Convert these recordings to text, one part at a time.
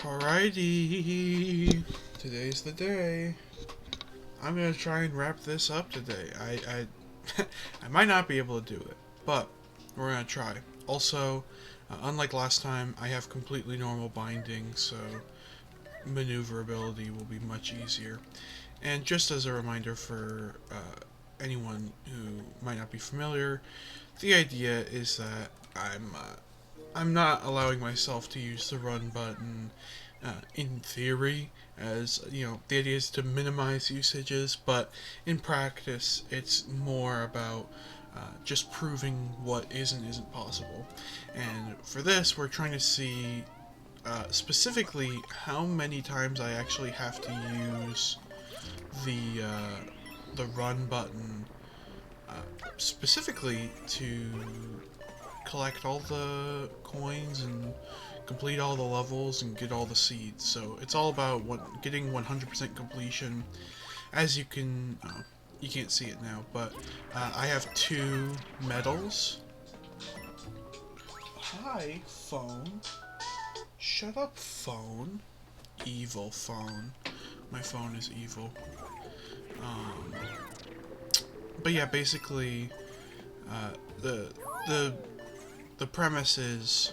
Alrighty, today's the day. I'm gonna try and wrap this up today. I might not be able to do it, but we're gonna try. Also, unlike last time, I have completely normal binding, so maneuverability will be much easier. And just as a reminder for anyone who might not be familiar, the idea is that I'm not allowing myself to use the run button in theory, as you know, the idea is to minimize usages, but in practice, it's more about just proving what is and isn't possible. And for this, we're trying to see specifically how many times I actually have to use the run button specifically to collect all the coins and complete all the levels and get all the seeds. So it's all about getting 100% completion. As you can, you can't see it now, but I have 2 medals. Hi, phone. Shut up, phone. Evil phone. My phone is evil. But yeah, basically, the premise is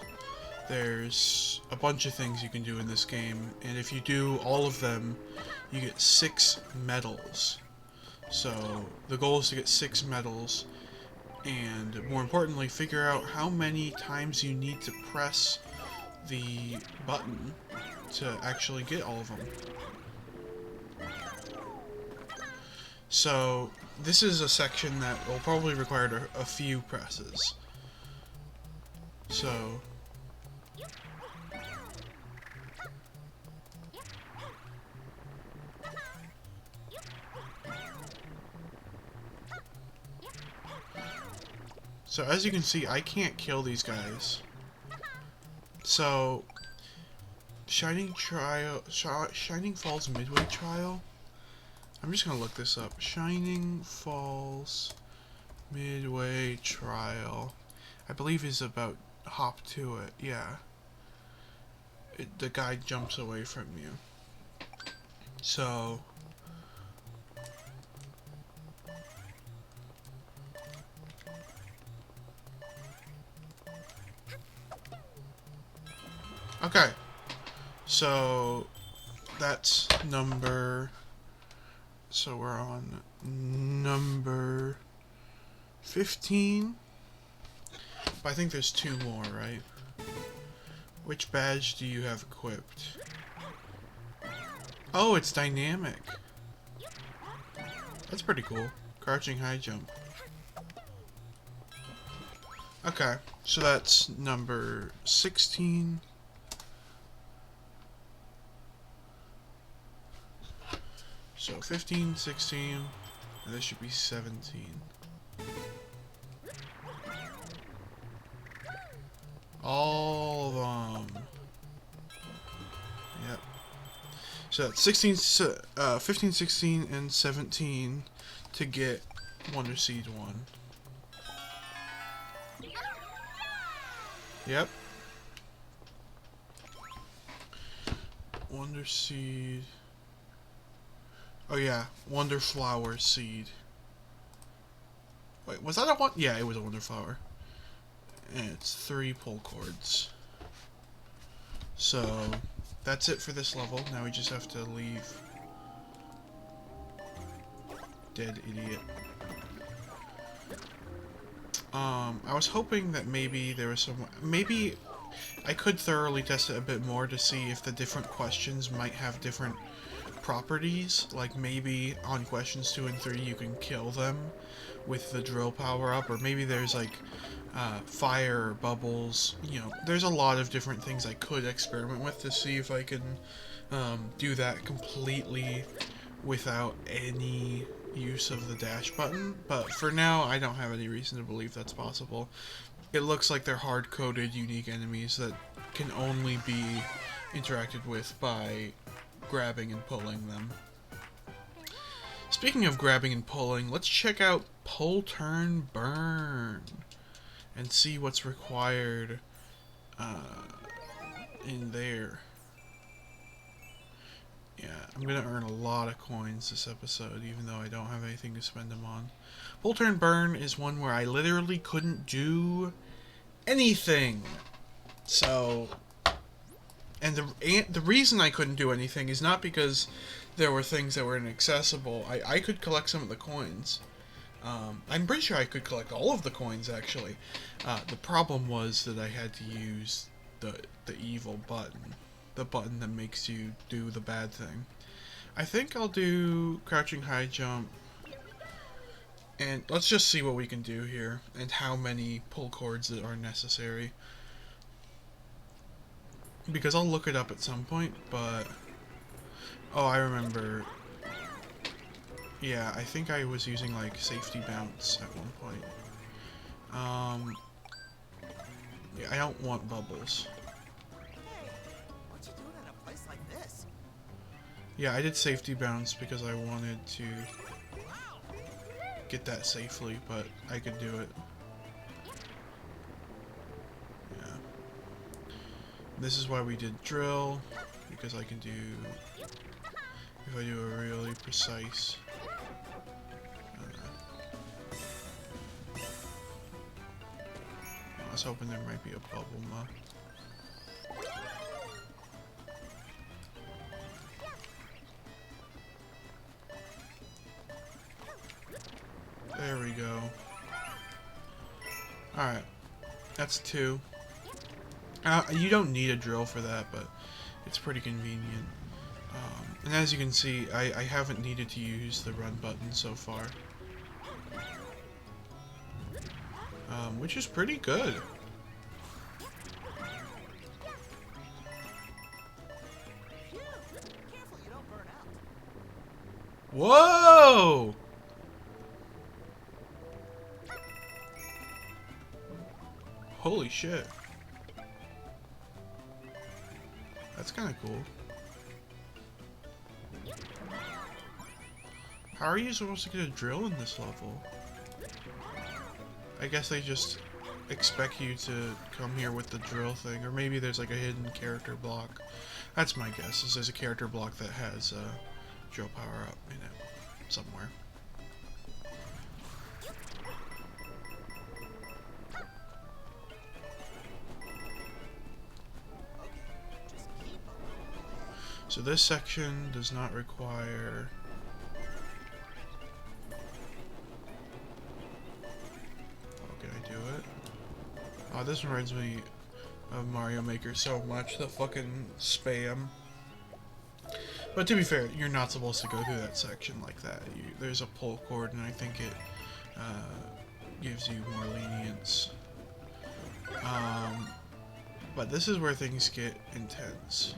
there's a bunch of things you can do in this game, and if you do all of them, you get 6 medals. So the goal is to get 6 medals, and more importantly, figure out how many times you need to press the button to actually get all of them. So this is a section that will probably require a few presses. So as you can see, I can't kill these guys. So Shining Falls Midway Trial. I'm just gonna look this up. Shining Falls Midway Trial. I believe is about hop to it. Yeah. The guy jumps away from you. So okay. So that's number. So we're on number 15. But I think there's 2 more, right? Which badge do you have equipped? Oh, it's dynamic. That's pretty cool. Crouching high jump. Okay, so that's number 16. So 15, 16, and this should be 17. All of them. Yep. So that's 16, 15, 16, and 17 to get Wonder Seed 1. Yep. Wonder Seed. Oh yeah, Wonder Flower Seed. Wait, was that a one? Yeah, it was a Wonder Flower. And it's 3 pull cords. So that's it for this level. Now we just have to leave. Dead idiot. I was hoping that maybe there was maybe I could thoroughly test it a bit more to see if the different questions might have different properties. Like maybe on questions 2 and 3 you can kill them with the drill power up, or maybe there's like fire or bubbles. You know, there's a lot of different things I could experiment with to see if I can do that completely without any use of the dash button, but for now I don't have any reason to believe that's possible. It looks like they're hard-coded unique enemies that can only be interacted with by grabbing and pulling them. Speaking of grabbing and pulling, let's check out Pull, Turn, Burn and see what's required in there. I'm gonna earn a lot of coins this episode, even though I don't have anything to spend them on. Pull Turn Burn is one where I literally couldn't do anything. So, and the reason I couldn't do anything is not because there were things that were inaccessible. I could collect some of the coins. I'm pretty sure I could collect all of the coins, actually. The problem was that I had to use the evil button. The button that makes you do the bad thing. I think I'll do crouching high jump. And let's just see what we can do here, and how many pull cords that are necessary. Because I'll look it up at some point, but... Oh, I remember. Yeah, I think I was using, like, safety bounce at one point. Yeah, I don't want bubbles. What you doing in a place like this? Yeah, I did safety bounce because I wanted to get that safely, but I could do it. Yeah. This is why we did drill, because I can do, if I do a really precise I was hoping there might be a bubble though. There we go. Alright. That's 2. You don't need a drill for that, but it's pretty convenient. And as you can see, I haven't needed to use the run button so far. Which is pretty good. Careful you don't burn out. Whoa! Holy shit. That's kind of cool. How are you supposed to get a drill in this level? I guess they just expect you to come here with the drill thing, or maybe there's like a hidden character block. That's my guess, is there's a character block that has a drill power up in it somewhere. So this section does not require... Oh, this reminds me of Mario Maker so much, the fucking spam. But to be fair, you're not supposed to go through that section like that. There's a pull cord, and I think it gives you more lenience. But this is where things get intense.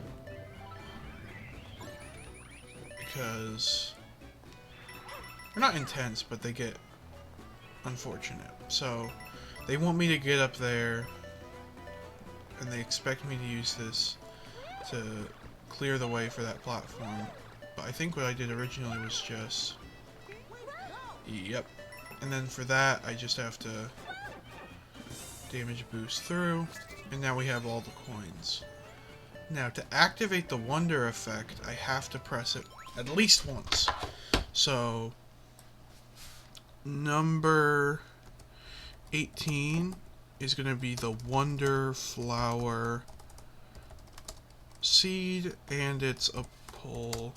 Because... they're not intense, but they get unfortunate. So... they want me to get up there, and they expect me to use this to clear the way for that platform. But I think what I did originally was just... yep. And then for that, I just have to damage boost through, and now we have all the coins. Now, to activate the wonder effect, I have to press it at least once. So, number 18 is going to be the Wonder Flower seed, and it's a pull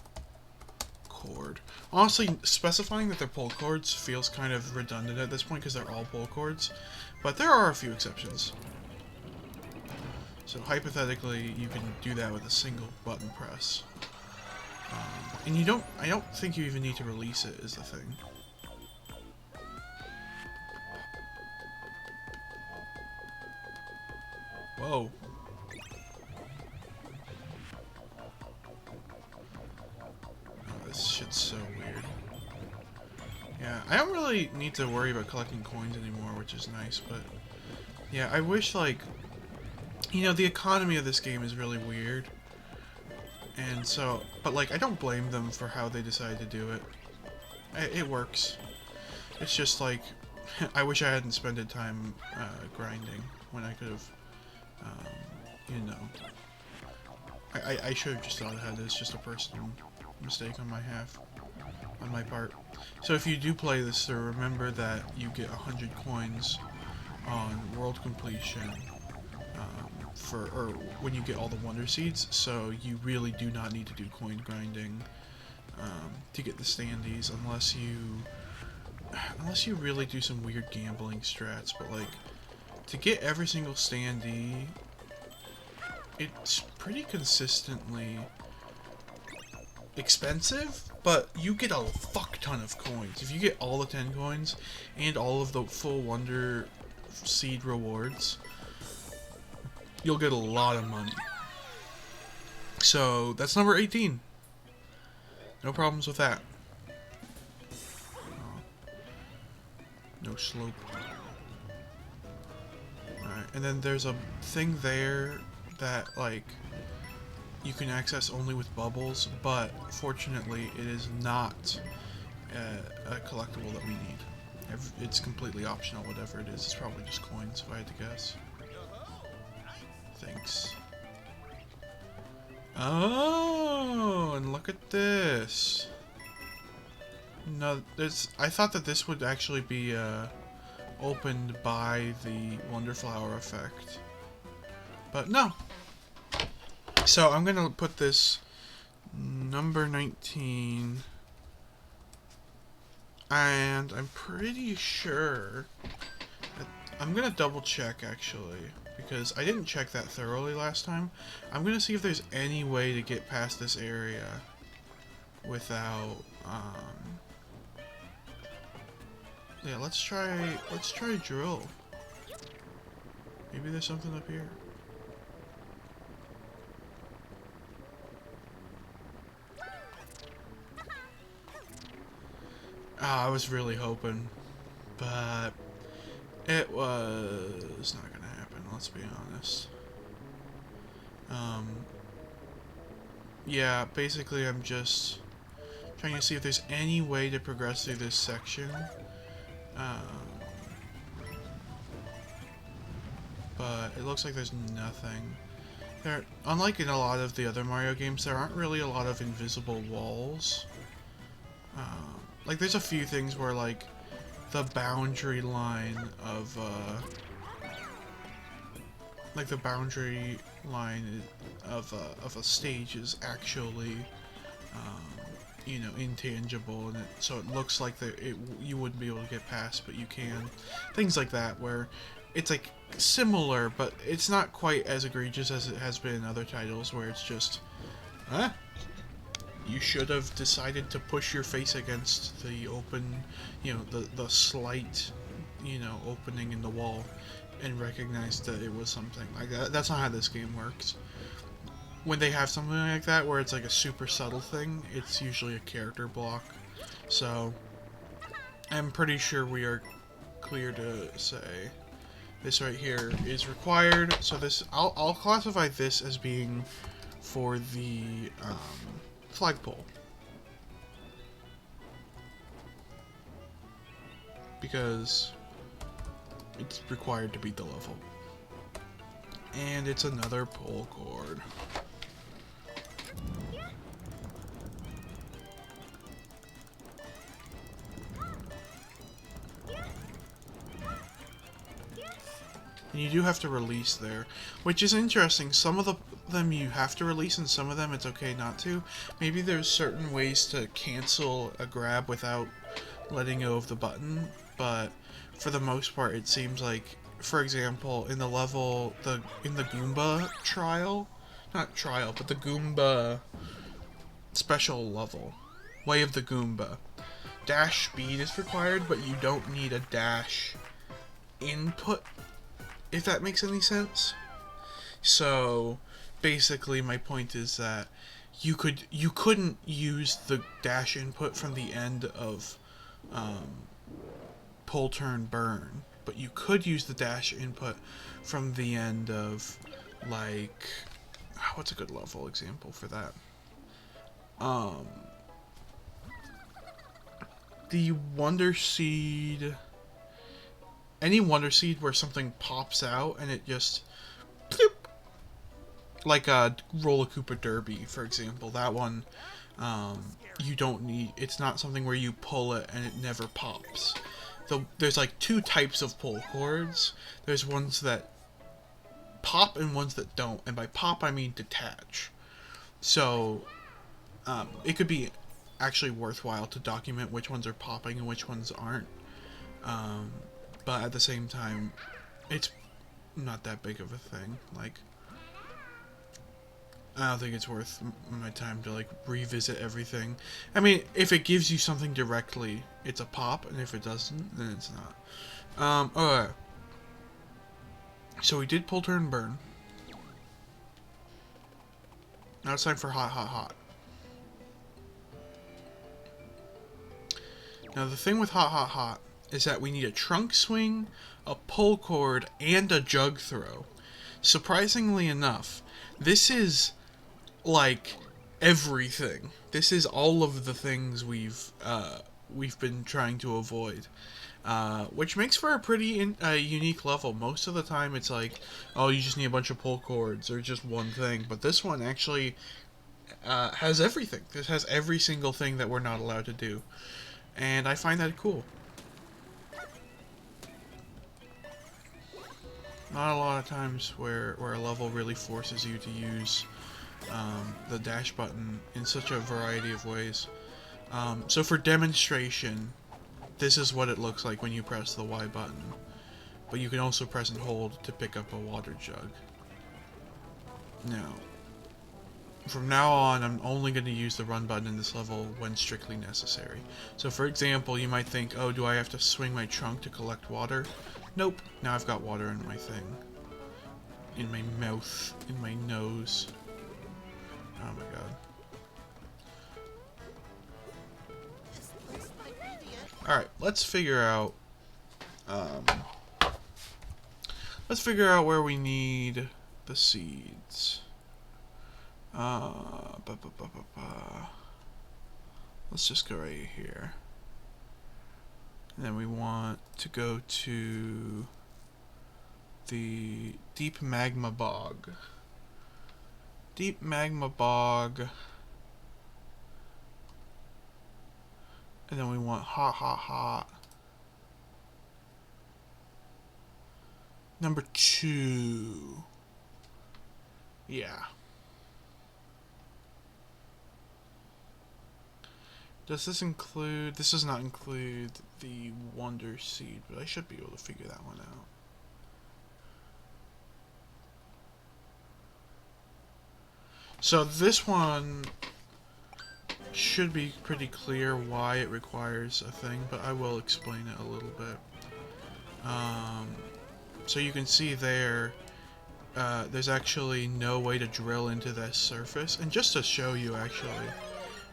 cord. Honestly, specifying that they're pull cords feels kind of redundant at this point because they're all pull cords, but there are a few exceptions. So hypothetically, you can do that with a single button press. And you don't, I don't think you even need to release it, is the thing. Whoa. Oh, this shit's so weird. Yeah, I don't really need to worry about collecting coins anymore, which is nice, but... yeah, I wish, like... you know, the economy of this game is really weird. And so... but, like, I don't blame them for how they decided to do it. It works. It's just, like... I wish I hadn't spent time grinding when I could have... you know, I should have just thought ahead. It's just a personal mistake on my part. So if you do play this, remember that you get 100 coins on world completion or when you get all the wonder seeds. So you really do not need to do coin grinding to get the standees unless you really do some weird gambling strats. But like, to get every single standee, it's pretty consistently expensive, but you get a fuck ton of coins. If you get all the 10 coins and all of the full wonder seed rewards, you'll get a lot of money. So that's number 18. No problems with that. No slope. Alright, and then there's a thing there that, like, you can access only with bubbles, but fortunately it is not a collectible that we need. It's completely optional, whatever it is. It's probably just coins, if I had to guess. Thanks. Oh, and look at this. No, I thought that this would actually be opened by the Wonderflower effect, but no. So I'm gonna put this number 19, and I'm pretty sure that I'm gonna double check actually, because I didn't check that thoroughly last time. I'm gonna see if there's any way to get past this area without yeah, let's try drill. Maybe there's something up here. I was really hoping, but it was not gonna happen, let's be honest. Yeah, basically I'm just trying to see if there's any way to progress through this section. But it looks like there's nothing. Unlike in a lot of the other Mario games, there aren't really a lot of invisible walls. Like, there's a few things where, like, the boundary line of, a stage is actually, you know, intangible, and so it looks like you wouldn't be able to get past, but you can. Things like that, where it's, like, similar, but it's not quite as egregious as it has been in other titles, where it's just, you should have decided to push your face against the open, you know, the slight, you know, opening in the wall and recognize that it was something like that. That's not how this game works. When they have something like that where it's like a super subtle thing, it's usually a character block. So I'm pretty sure we are clear to say this right here is required. So this, I'll classify this as being for the flagpole, because it's required to beat the level. And it's another pull cord. And you do have to release there, which is interesting. Some of them you have to release, and some of them it's okay not to. Maybe there's certain ways to cancel a grab without letting go of the button, but for the most part it seems like, for example, in the level, in the Goomba trial, not trial, but the Goomba special level, Way of the Goomba, dash speed is required, but you don't need a dash input, if that makes any sense. So basically my point is that you couldn't use the dash input from the end of pull, turn, burn, but you could use the dash input from the end of, like, what's a good level example for that? The Wonder Seed, any Wonder Seed where something pops out and it just bloop, like a Roller Koopa Derby, for example. That one, You don't need, it's not something where you pull it and it never pops. There's like two types of pull cords. There's ones that pop and ones that don't, and by pop I mean detach. So it could be actually worthwhile to document which ones are popping and which ones aren't. But at the same time, it's not that big of a thing. Like, I don't think it's worth my time to like revisit everything. I mean, if it gives you something directly, it's a pop, and if it doesn't, then it's not. Alright. So we did pull, turn, burn. Now it's time for hot, hot, hot. Now the thing with hot, hot, hot is that we need a trunk swing, a pull cord, and a jug throw. Surprisingly enough, this is like everything. This is all of the things we've been trying to avoid, which makes for a pretty unique level. Most of the time, it's like, oh, you just need a bunch of pull cords or just one thing. But this one actually has everything. This has every single thing that we're not allowed to do, and I find that cool. Not a lot of times where a level really forces you to use the dash button in such a variety of ways. So for demonstration, this is what it looks like when you press the Y button. But you can also press and hold to pick up a water jug. Now, from now on, I'm only going to use the run button in this level when strictly necessary. So for example, you might think, oh, do I have to swing my trunk to collect water? Nope. Now I've got water in my thing. In my mouth. In my nose. Oh my god. Alright, let's figure out where we need the seeds. Let's just go right here. And then we want to go to the deep magma bog. Deep magma bog. And then we want hot, hot, hot. Number 2. Yeah. Does this include... This does not include the Wonder Seed, but I should be able to figure that one out. So this one should be pretty clear why it requires a thing, but I will explain it a little bit. So you can see there, there's actually no way to drill into this surface. And just to show you, actually,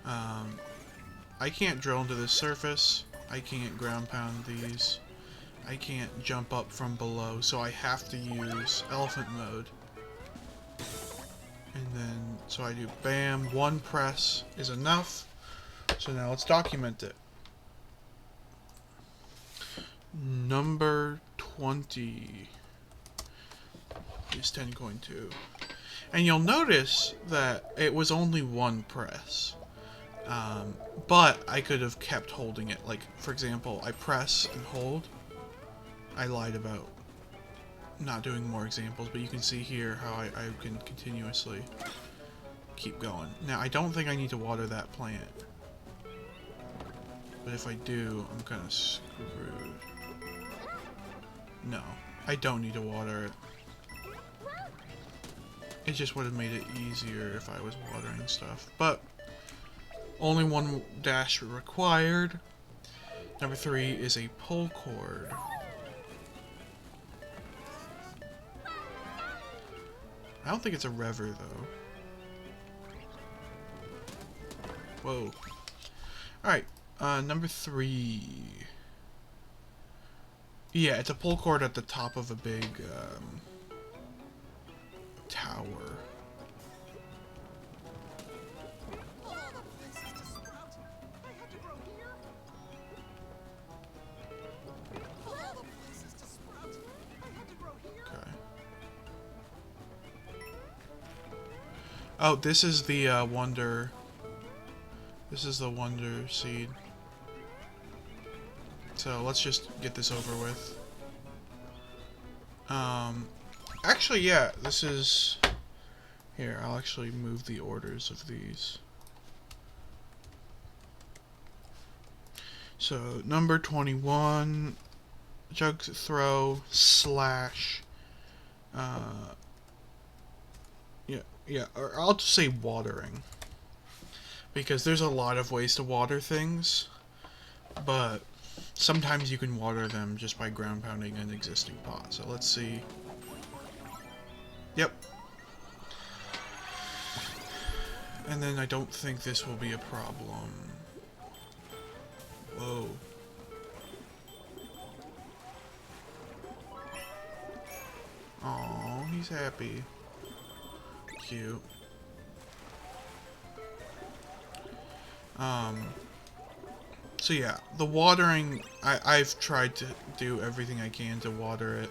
I can't drill into this surface. I can't ground pound these. I can't jump up from below, so I have to use elephant mode. And then, so I do bam, one press is enough. So now let's document it. Number 20 is 10.2. And you'll notice that it was only one press. But I could have kept holding it. Like, for example, I press and hold. I lied about not doing more examples, but you can see here how I can continuously keep going. Now, I don't think I need to water that plant. But if I do, I'm kind of screwed. No, I don't need to water it. It just would have made it easier if I was watering stuff. But only one dash required. Number 3 is a pull cord. I don't think it's a rever, though. Whoa. Alright, number 3. Yeah, it's a pull cord at the top of a big, tower. Oh, this is the Wonder This is the Wonder Seed. So let's just get this over with. Actually, yeah, this is... Here, I'll actually move the orders of these. So, number 21, jug throw, slash, yeah, or I'll just say watering. Because there's a lot of ways to water things, but sometimes you can water them just by ground pounding an existing pot. So let's see. Yep. And then I don't think this will be a problem. Whoa. Aw, he's happy. Cute. So yeah, the watering, I've tried to do everything I can to water it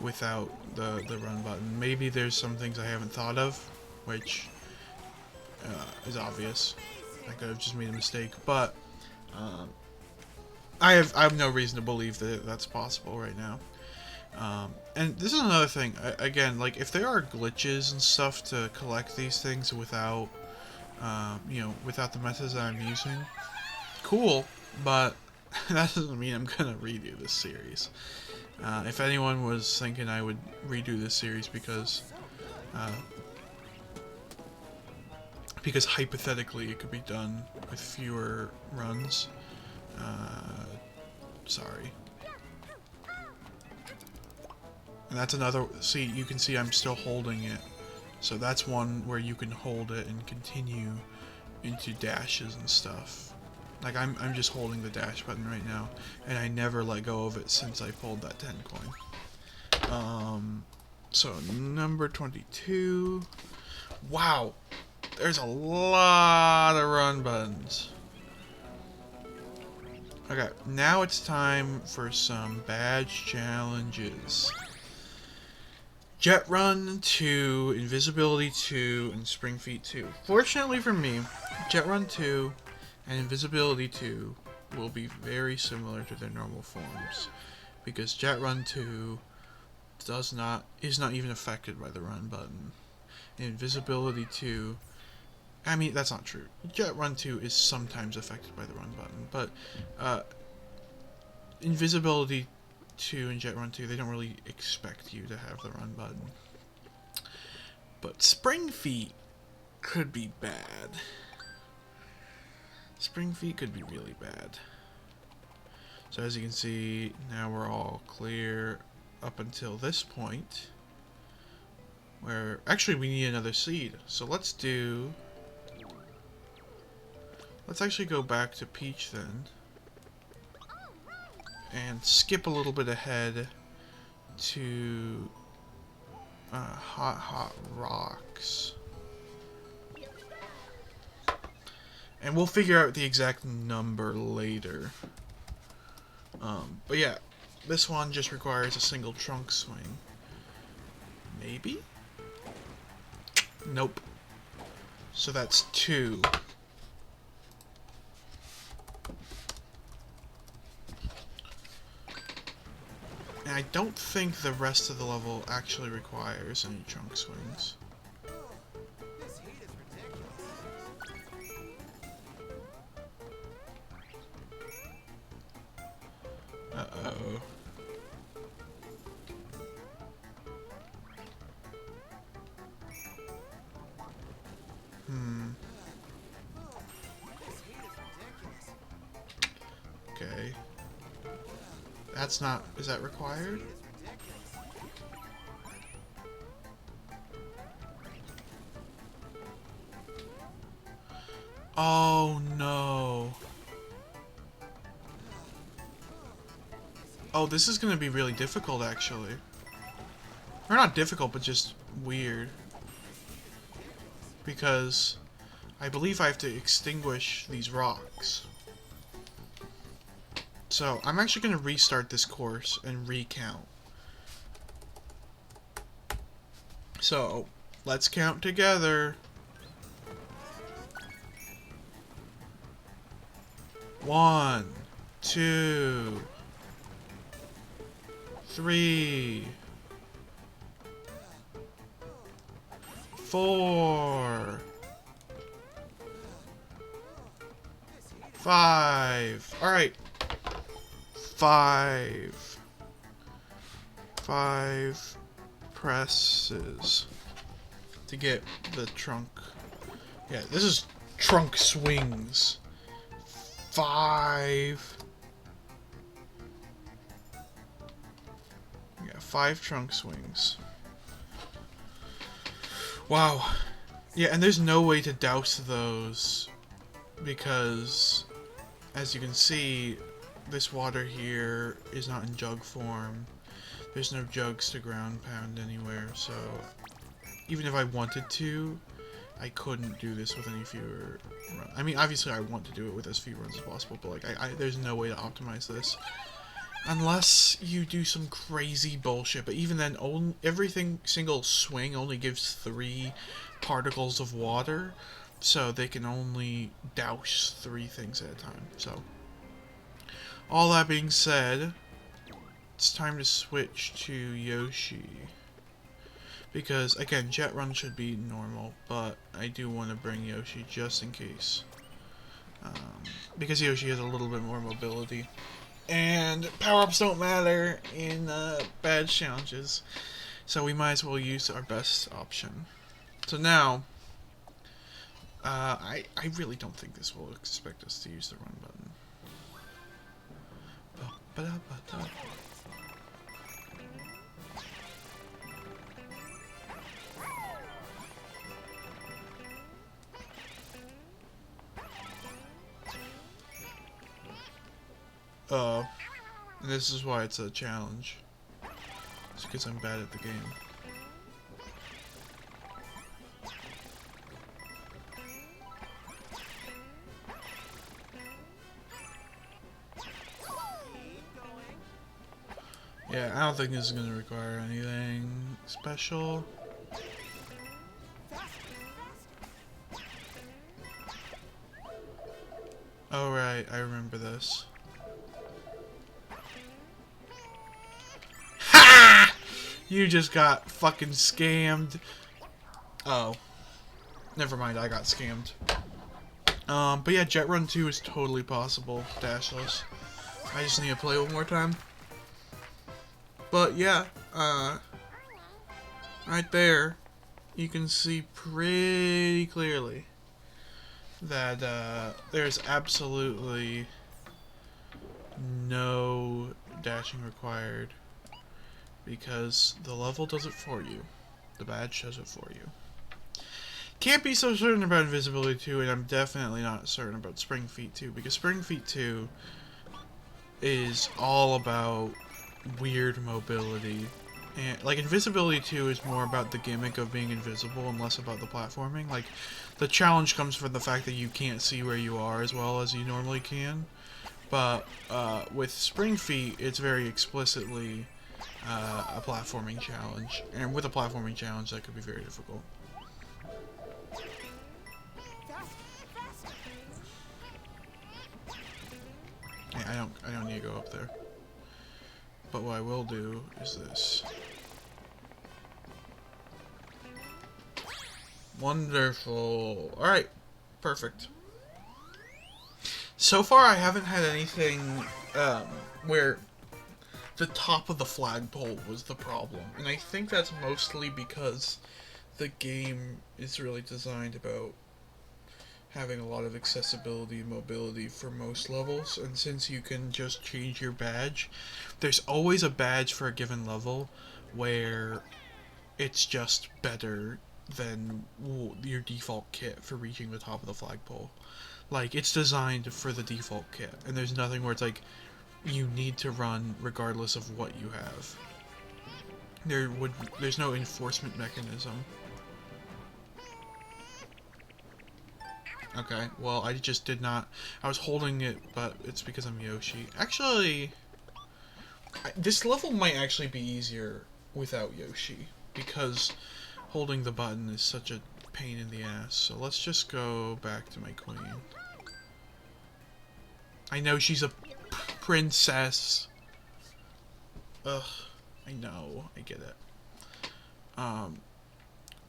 without the run button.Maybe there's some things I haven't thought of, which is obvious. I could have just made a mistake, but I have no reason to believe that that's possible right now. And this is another thing. Again, like if there are glitches and stuff to collect these things without, without the methods that I'm using, cool. But that doesn't mean I'm gonna redo this series. If anyone was thinking I would redo this series because hypothetically it could be done with fewer runs, sorry. And that's another, see, you can see I'm still holding it. So that's one where you can hold it and continue into dashes and stuff. Like I'm just holding the dash button right now, and I never let go of it since I pulled that 10 coin. So number 22. Wow, there's a lot of run buttons. Okay, now it's time for some badge challenges. Jet Run 2, Invisibility 2, and Spring Feet 2. Fortunately for me, Jet Run 2 and Invisibility 2 will be very similar to their normal forms, because Jet Run 2 is not even affected by the run button. Invisibility 2, I mean, that's not true. Jet Run 2 is sometimes affected by the run button, but Invisibility 2 and Jet Run 2, they don't really expect you to have the run button. But Spring Feet could be bad. Spring Feet could be really bad. So as you can see, now we're all clear up until this point, where actually we need another seed. So let's actually go back to Peach then, and skip a little bit ahead to Hot Rocks. And we'll figure out the exact number later. But yeah, this one just requires a single trunk swing. Maybe? Nope. So that's 2. And I don't think the rest of the level actually requires any trunk swings. This heat is ridiculous. Uh-oh. This heat is ridiculous. Okay. That's not... Is that required? Heat is ridiculous. Oh, no. Oh, this is going to be really difficult, actually. Or not difficult, but just weird. Because I believe I have to extinguish these rocks. So, I'm actually going to restart this course and recount. So, let's count together. 1, 2, 3, 4, 5. Alright. 5 presses to get the trunk. Yeah, this is trunk swings. 5. Yeah, 5 trunk swings. Wow. Yeah, and there's no way to douse those because, as you can see, this water here is not in jug form. There's no jugs to ground pound anywhere, so even if I wanted to, I couldn't do this with any fewer runs. I mean, obviously I want to do it with as few runs as possible, but like, there's no way to optimize this. Unless you do some crazy bullshit, but even then, single swing only gives 3 particles of water, so they can only douse 3 things at a time. So, all that being said, it's time to switch to Yoshi. Because, again, Jet Run should be normal, but I do want to bring Yoshi just in case. Because Yoshi has a little bit more mobility. And power-ups don't matter in badge challenges, so we might as well use our best option. So now, I really don't think this will expect us to use the run button. And this is why it's a challenge. It's because I'm bad at the game. Yeah, I don't think this is going to require anything special. Oh right, I remember this. Ha! You just got fucking scammed. Oh. Never mind, I got scammed. But yeah, Jet Run 2 is totally possible, dashless. I just need to play one more time. But yeah, right there, you can see pretty clearly that there's absolutely no dashing required because the level does it for you. The badge does it for you. Can't be so certain about Invisibility 2, and I'm definitely not certain about Spring Feet 2, because Spring Feet 2 is all about weird mobility. And like Invisibility 2 is more about the gimmick of being invisible and less about the platforming. Like the challenge comes from the fact that you can't see where you are as well as you normally can. But with Spring Feet, it's very explicitly a platforming challenge, and with a platforming challenge, that could be very difficult. Yeah, I don't need to go up there. But what I will do is this. Wonderful. Alright. Perfect. So far, I haven't had anything where the top of the flagpole was the problem. And I think that's mostly because the game is really designed about having a lot of accessibility and mobility for most levels, and since you can just change your badge, there's always a badge for a given level where it's just better than your default kit for reaching the top of the flagpole. Like, it's designed for the default kit, and there's nothing where it's like you need to run regardless of what you have. There's no enforcement mechanism. Okay, well, I just did not... I was holding it, but it's because I'm Yoshi. Actually, this level might actually be easier without Yoshi, because holding the button is such a pain in the ass. So let's just go back to my queen. I know she's a princess. Ugh. I know. I get it.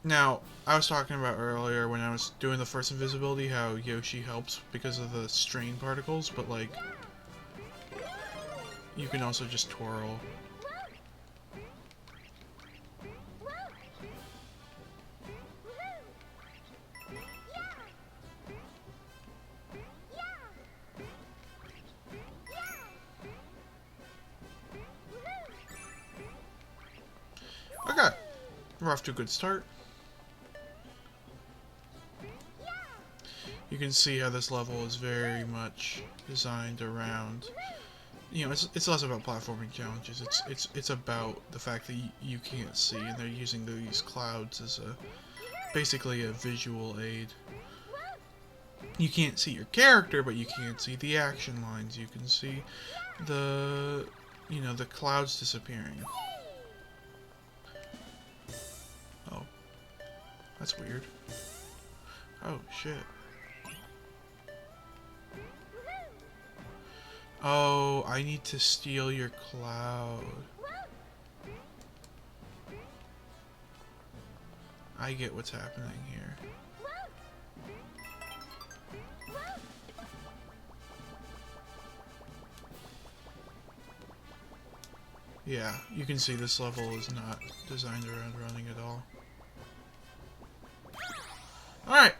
Now, I was talking about earlier when I was doing the first invisibility how Yoshi helps because of the strain particles, but like, you can also just twirl. Okay, we're off to a good start. You can see how this level is very much designed around, you know, it's less about platforming challenges. It's about the fact that you can't see, and they're using these clouds as basically a visual aid. You can't see your character, but you can see the action lines. You can see the clouds disappearing. Oh, that's weird. Oh shit. Oh, I need to steal your cloud. I get what's happening here. Yeah, you can see this level is not designed around running at all. Alright.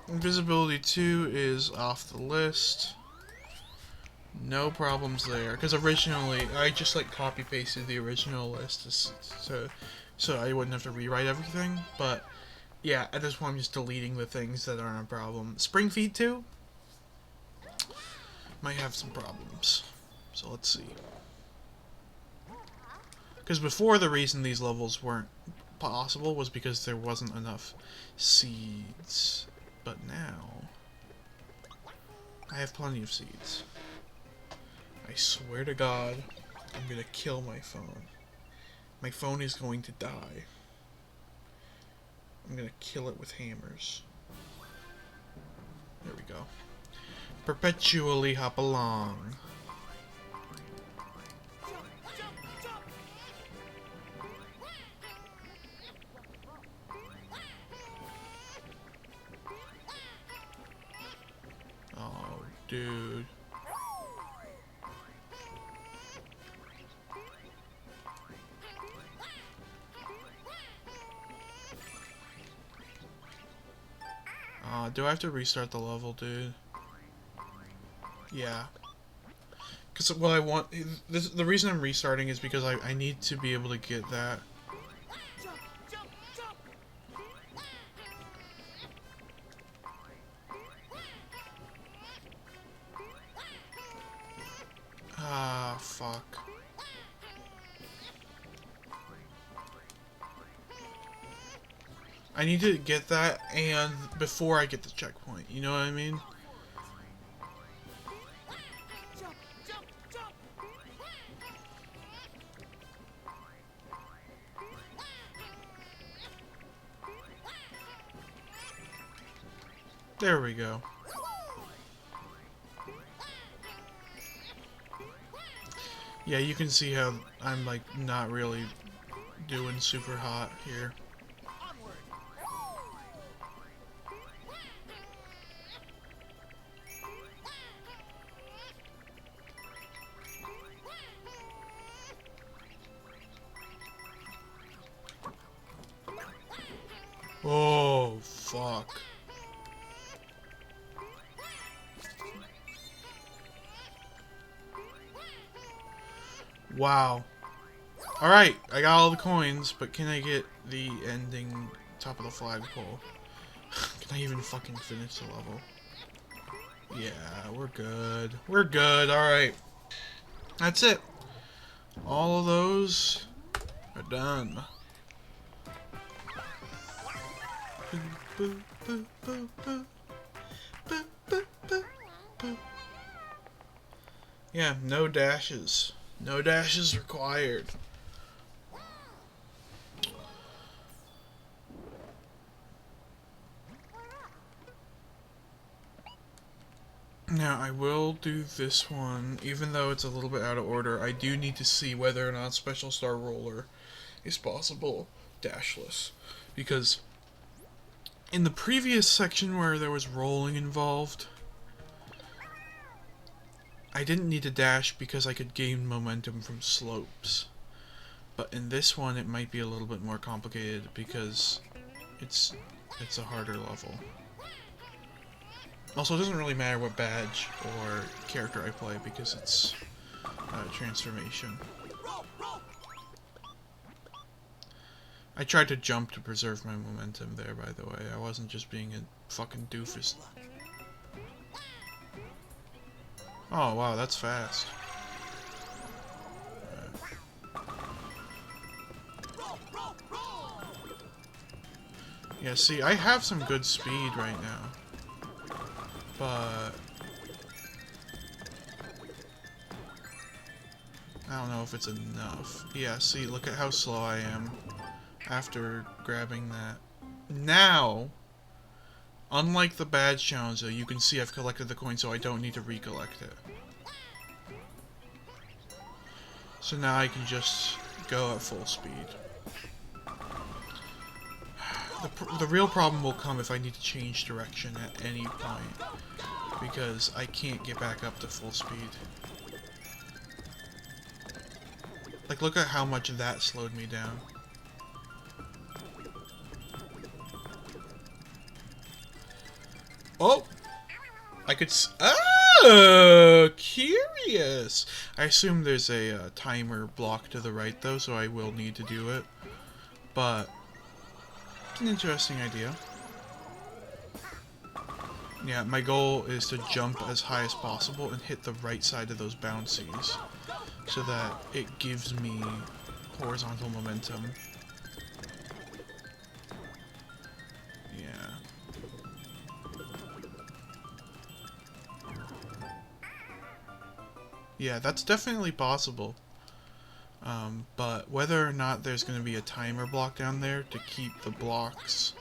Invisibility 2 is off the list. No problems there. Because originally, I just like copy pasted the original list so I wouldn't have to rewrite everything. But yeah, at this point I'm just deleting the things that aren't a problem. Spring Feed 2 might have some problems. So let's see. Because before, the reason these levels weren't possible was because there wasn't enough seeds. But now, I have plenty of seeds. I swear to God, I'm gonna kill my phone. My phone is going to die. I'm gonna kill it with hammers. There we go. Perpetually hop along. Oh, dude. Do I have to restart the level, dude? Yeah. Because what I want... the reason I'm restarting is because I need to be able to get that. Ah, fuck. I need to get that and before I get the checkpoint, you know what I mean? There we go. Yeah, you can see how I'm like not really doing super hot here. Oh, fuck. Wow. Alright, I got all the coins, but can I get the ending top of the flagpole? Can I even fucking finish the level? Yeah, we're good. We're good, alright. That's it. All of those are done. Boo, boo, boo, boo, boo, boo, boo, boo. Yeah, no dashes. No dashes required. Now, I will do this one, even though it's a little bit out of order. I do need to see whether or not Special Star Roller is possible dashless. Because in the previous section where there was rolling involved, I didn't need to dash because I could gain momentum from slopes. But in this one, it might be a little bit more complicated because it's a harder level. Also, it doesn't really matter what badge or character I play because it's transformation. I tried to jump to preserve my momentum there, by the way. I wasn't just being a fucking doofus. Oh, wow, that's fast. Yeah, see, I have some good speed right now. But I don't know if it's enough. Yeah, see, look at how slow I am after grabbing that. Now, unlike the badge challenge, though, you can see I've collected the coin, so I don't need to recollect it. So now I can just go at full speed. The real problem will come if I need to change direction at any point, because I can't get back up to full speed. Like, look at how much that slowed me down. Oh! I could oh! Curious! I assume there's a timer block to the right, though, so I will need to do it. But it's an interesting idea. Yeah, my goal is to jump as high as possible and hit the right side of those bouncies, so that it gives me horizontal momentum. Yeah. Yeah, that's definitely possible. But whether or not there's going to be a timer block down there to keep the blocks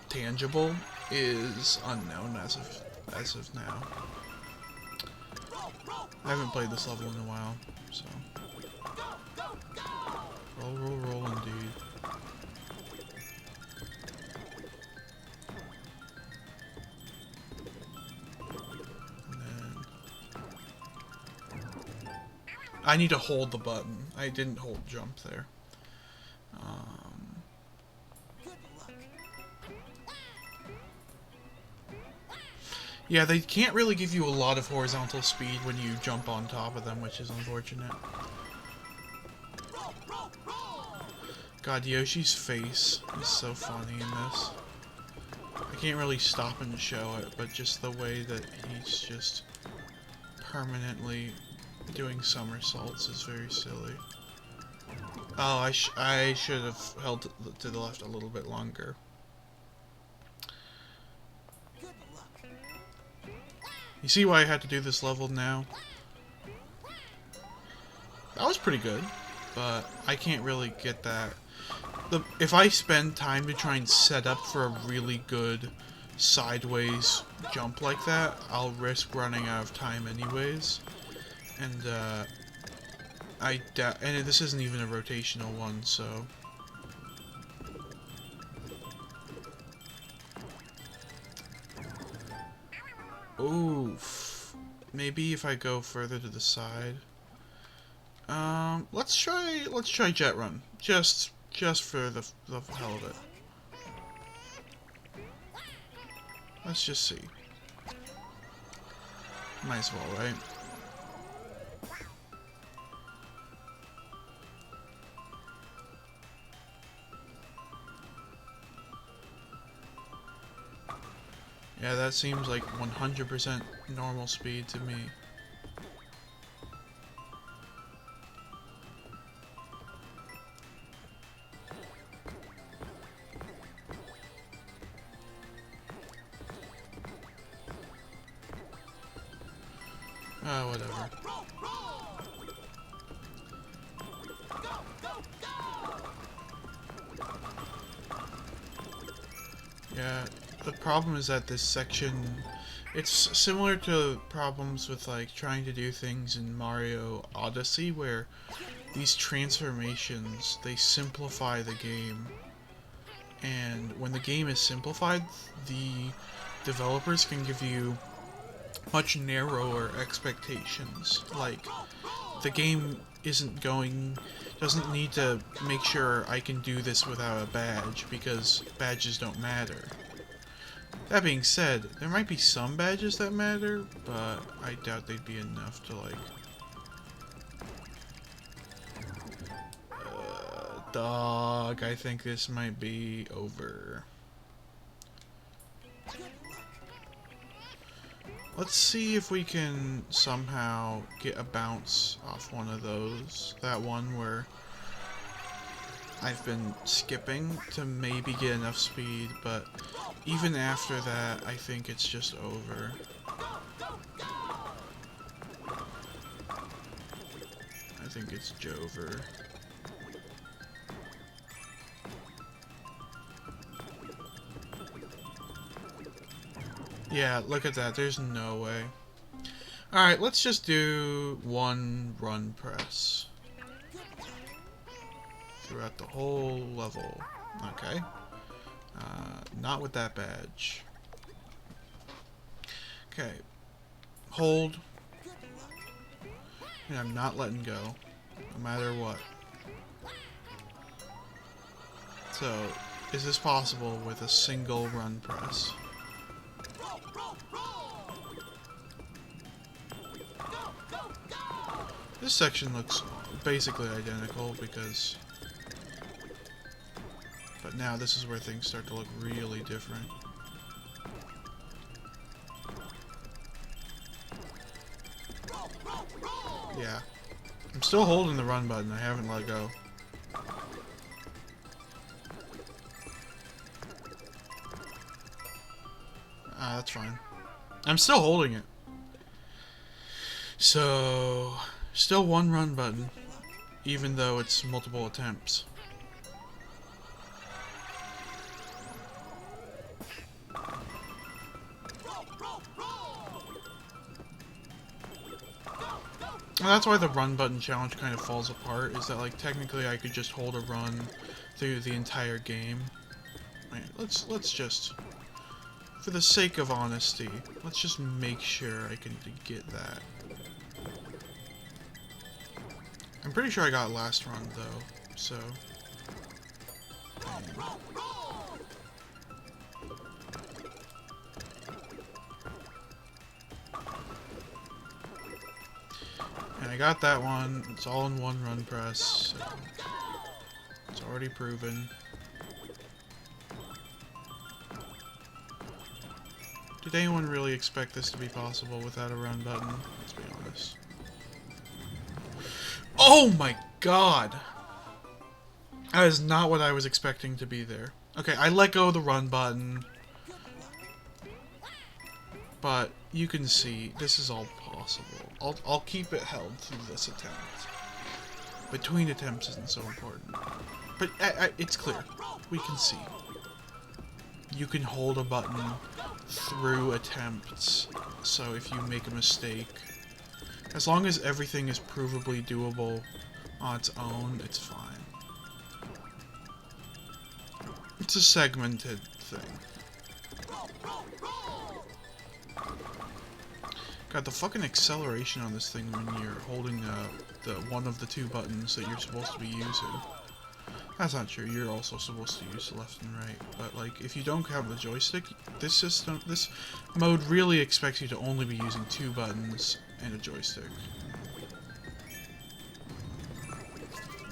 tangible is unknown as of now. I haven't played this level in a while, so roll, roll, roll, indeed. And then I need to hold the button. I didn't hold jump there. Yeah, they can't really give you a lot of horizontal speed when you jump on top of them, which is unfortunate. God, Yoshi's face is so funny in this. I can't really stop and show it, but just the way that he's just permanently doing somersaults is very silly. Oh, I should have held to the left a little bit longer. You see why I had to do this level now? That was pretty good, but I can't really get that. If I spend time to try and set up for a really good sideways jump like that, I'll risk running out of time anyways. And and this isn't even a rotational one, so oof. Maybe if I go further to the side. Let's try jet run. Just for the hell of it. Let's just see. Might as well, right? Yeah, that seems like 100% normal speed to me. Ah, whatever. Yeah, the problem is that this section, it's similar to problems with like trying to do things in Mario Odyssey where these transformations, they simplify the game. And when the game is simplified, the developers can give you much narrower expectations. Like, the game doesn't need to make sure I can do this without a badge, because badges don't matter. That being said, there might be some badges that matter, but I doubt they'd be enough to, like... Dog, I think this might be over. Let's see if we can somehow get a bounce off one of those. That one where I've been skipping to maybe get enough speed, but even after that, I think it's just over. I think it's Jover. Yeah, look at that. There's no way. Alright, let's just do one run press throughout the whole level. Okay. Not with that badge. Okay. Hold. And I'm not letting go, no matter what. So, is this possible with a single run press? This section looks basically identical because... But now this is where things start to look really different. Yeah. I'm still holding the run button, I haven't let go. That's fine. I'm still holding it. So... Still one run button, even though it's multiple attempts. And that's why the run button challenge kind of falls apart, is that like technically I could just hold a run through the entire game. Right, let's just, for the sake of honesty, let's just make sure I can get that. I'm pretty sure I got last run though, so. And I got that one. It's all in one run press. So it's already proven. Did anyone really expect this to be possible without a run button? Let's be honest. Oh my god! That is not what I was expecting to be there. Okay, I let go of the run button. But you can see, this is all possible. I'll keep it held through this attempt. Between attempts isn't so important. But it's clear. We can see. You can hold a button through attempts. So if you make a mistake, as long as everything is provably doable on its own, it's fine. It's a segmented thing. God, the fucking acceleration on this thing when you're holding the one of the two buttons that you're supposed to be using. That's not true, you're also supposed to use the left and right. But like, if you don't have the joystick, this mode really expects you to only be using two buttons and a joystick.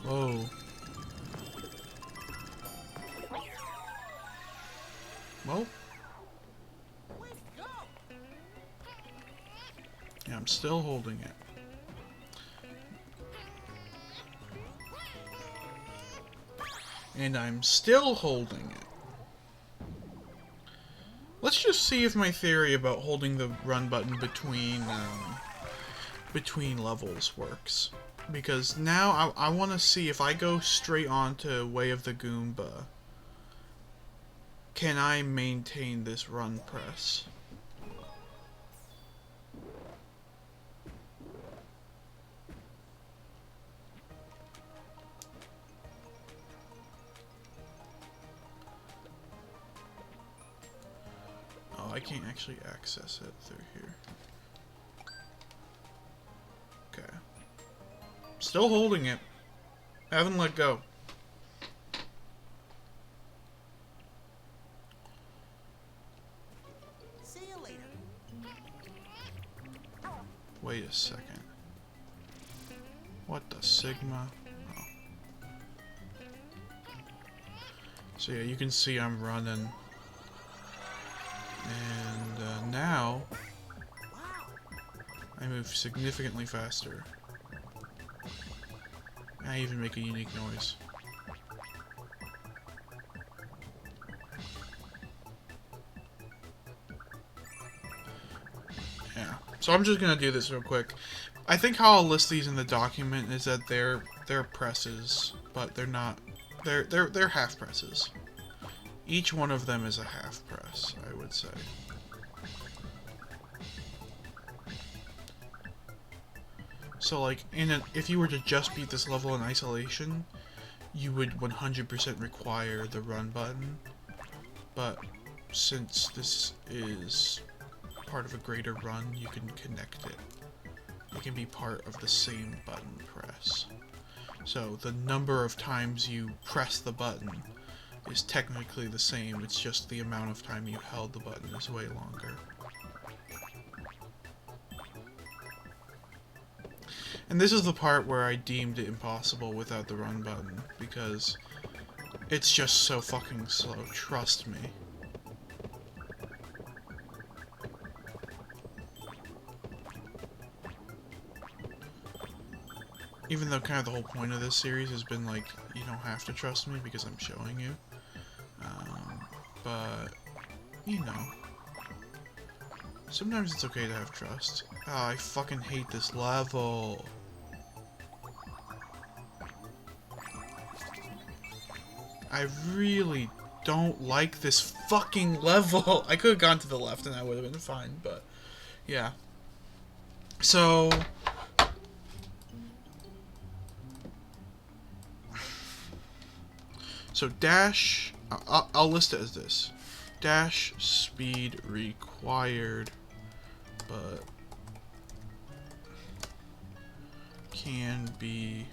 Whoa. Well. Yeah, I'm still holding it. And I'm still holding it. Let's just see if my theory about holding the run button between levels works. Because now I want to see if I go straight on to Way of the Goomba. can I maintain this run press? Oh, I can't actually access it through here. Okay. Still holding it. Haven't let go. See you later. Wait a second. What the Sigma? Oh. So yeah, you can see I'm running. And now, I move significantly faster. I even make a unique noise. Yeah. So I'm just gonna do this real quick. I think how I'll list these in the document is that they're presses, but they're not. They're half presses. Each one of them is a half press, I would say. So like, if you were to just beat this level in isolation, you would 100% require the run button. But since this is part of a greater run, you can connect it. It can be part of the same button press. So the number of times you press the button is technically the same, it's just the amount of time you held the button is way longer. And this is the part where I deemed it impossible without the run button, because it's just so fucking slow, trust me. Even though kind of the whole point of this series has been like, you don't have to trust me because I'm showing you. But, you know, sometimes it's okay to have trust. Oh, I fucking hate this level. I really don't like this fucking level. I could have gone to the left and I would have been fine, but yeah. So dash, I'll list it as this. Dash speed required, but can be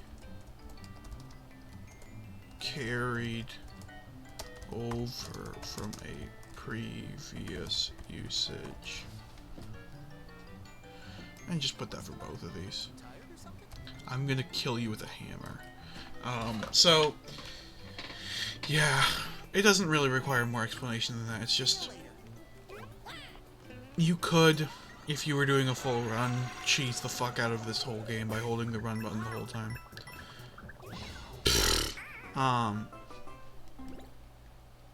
carried over from a previous usage. And just put that for both of these. I'm gonna kill you with a hammer. So yeah, it doesn't really require more explanation than that. It's just, you could, if you were doing a full run, cheat the fuck out of this whole game by holding the run button the whole time.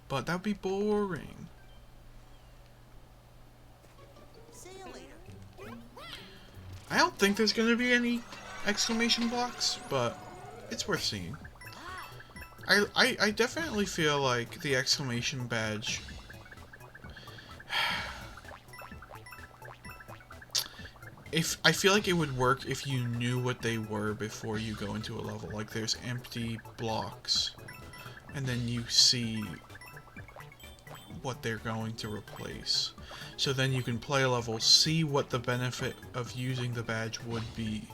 But that'd be boring. See you later. I don't think there's gonna be any exclamation blocks, but it's worth seeing. I definitely feel like the exclamation badge I feel like it would work if you knew what they were before you go into a level. Like there's empty blocks and then you see what they're going to replace. So then you can play a level, see what the benefit of using the badge would be.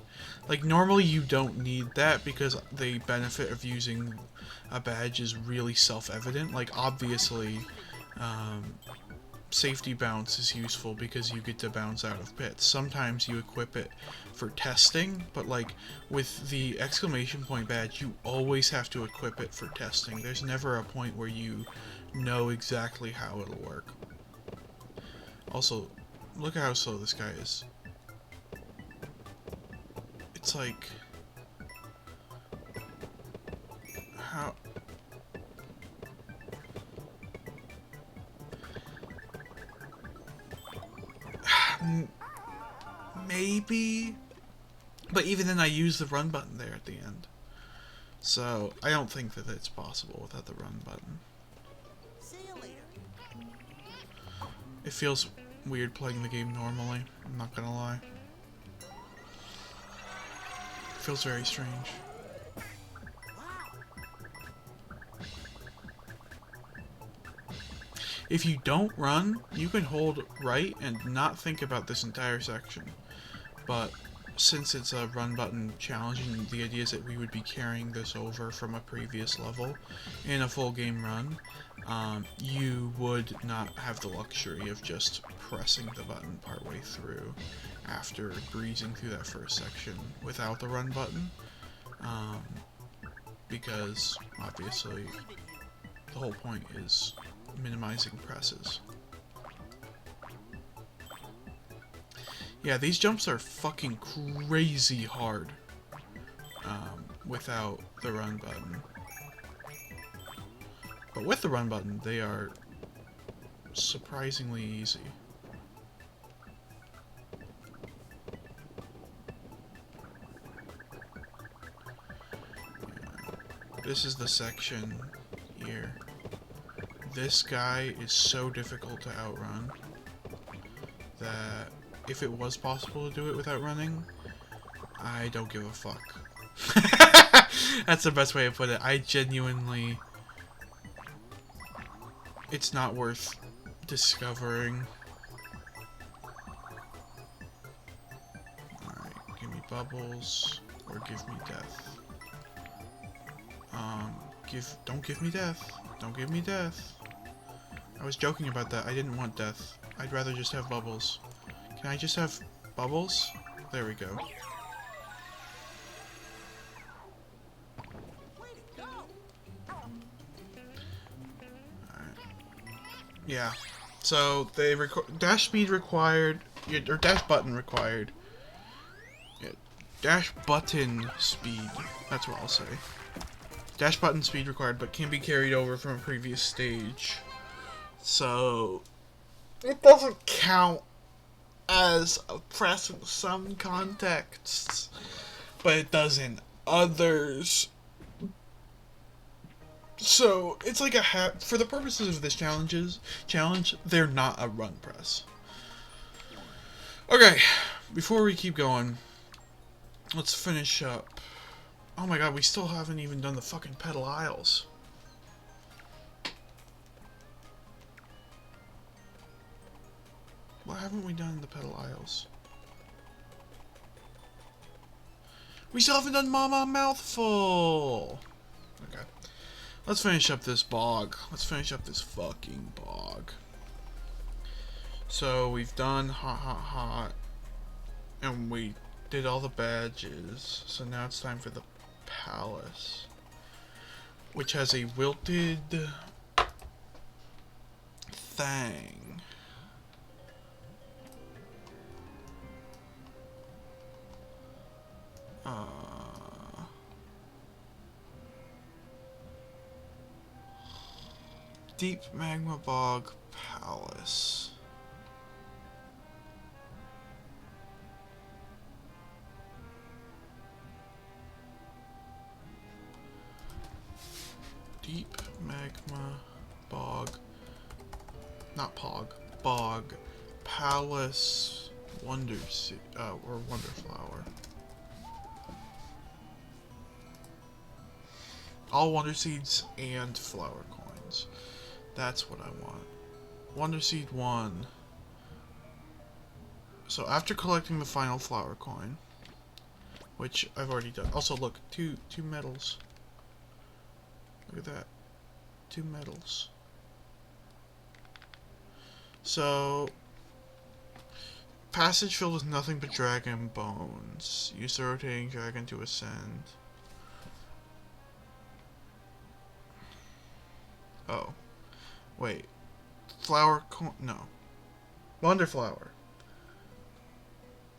Like normally you don't need that because the benefit of using a badge is really self-evident. Like obviously safety bounce is useful because you get to bounce out of pits. Sometimes you equip it for testing, but like with the exclamation point badge you always have to equip it for testing. There's never a point where you know exactly how it'll work. Also, look at how slow this guy is. It's like, how... Maybe, but even then I use the run button there at the end. So, I don't think that it's possible without the run button. See you later. It feels weird playing the game normally, I'm not gonna lie. It feels very strange. If you don't run, you can hold right and not think about this entire section. But since it's a run button challenge, and the idea is that we would be carrying this over from a previous level in a full game run, you would not have the luxury of just pressing the button partway through after breezing through that first section without the run button, because obviously the whole point is minimizing presses. Yeah, these jumps are fucking crazy hard without the run button. But with the run button, they are surprisingly easy. Yeah. This is the section here. This guy is so difficult to outrun that if it was possible to do it without running, I don't give a fuck. That's the best way to put it. I genuinely... It's not worth discovering. Alright, give me bubbles, or give me death. Don't give me death. Don't give me death. I was joking about that. I didn't want death. I'd rather just have bubbles. Can I just have bubbles? There we go. Alright. Yeah. So, they dash speed required, or dash button required. Yeah, dash button speed. That's what I'll say. Dash button speed required, but can be carried over from a previous stage. So, it doesn't count as a press in some contexts, but it does in others. So, it's like a for the purposes of this challenge, they're not a run press. Okay, before we keep going, let's finish up. Oh my god, we still haven't even done the fucking pedal aisles. Why haven't we done the pedal aisles? We still haven't done Mama Mouthful! Okay. Let's finish up this bog. Let's finish up this fucking bog. So, we've done Hot Hot Hot. And we did all the badges. So now it's time for the Palace. Which has a wilted... thing. Deep Magma Bog Palace. Deep Magma Bog. Not Pog. Bog. Palace. Wonder Seed. Or Wonder Flower. All Wonder Seeds and Flower Coins. That's what I want. Wonder Seed 1. So after collecting the final Flower Coin, which I've already done. Also, look, two medals. Look at that. 2 medals. So, passage filled with nothing but dragon bones. Use the rotating dragon to ascend. Oh. Wait. Flower coin? No. Wonder flower.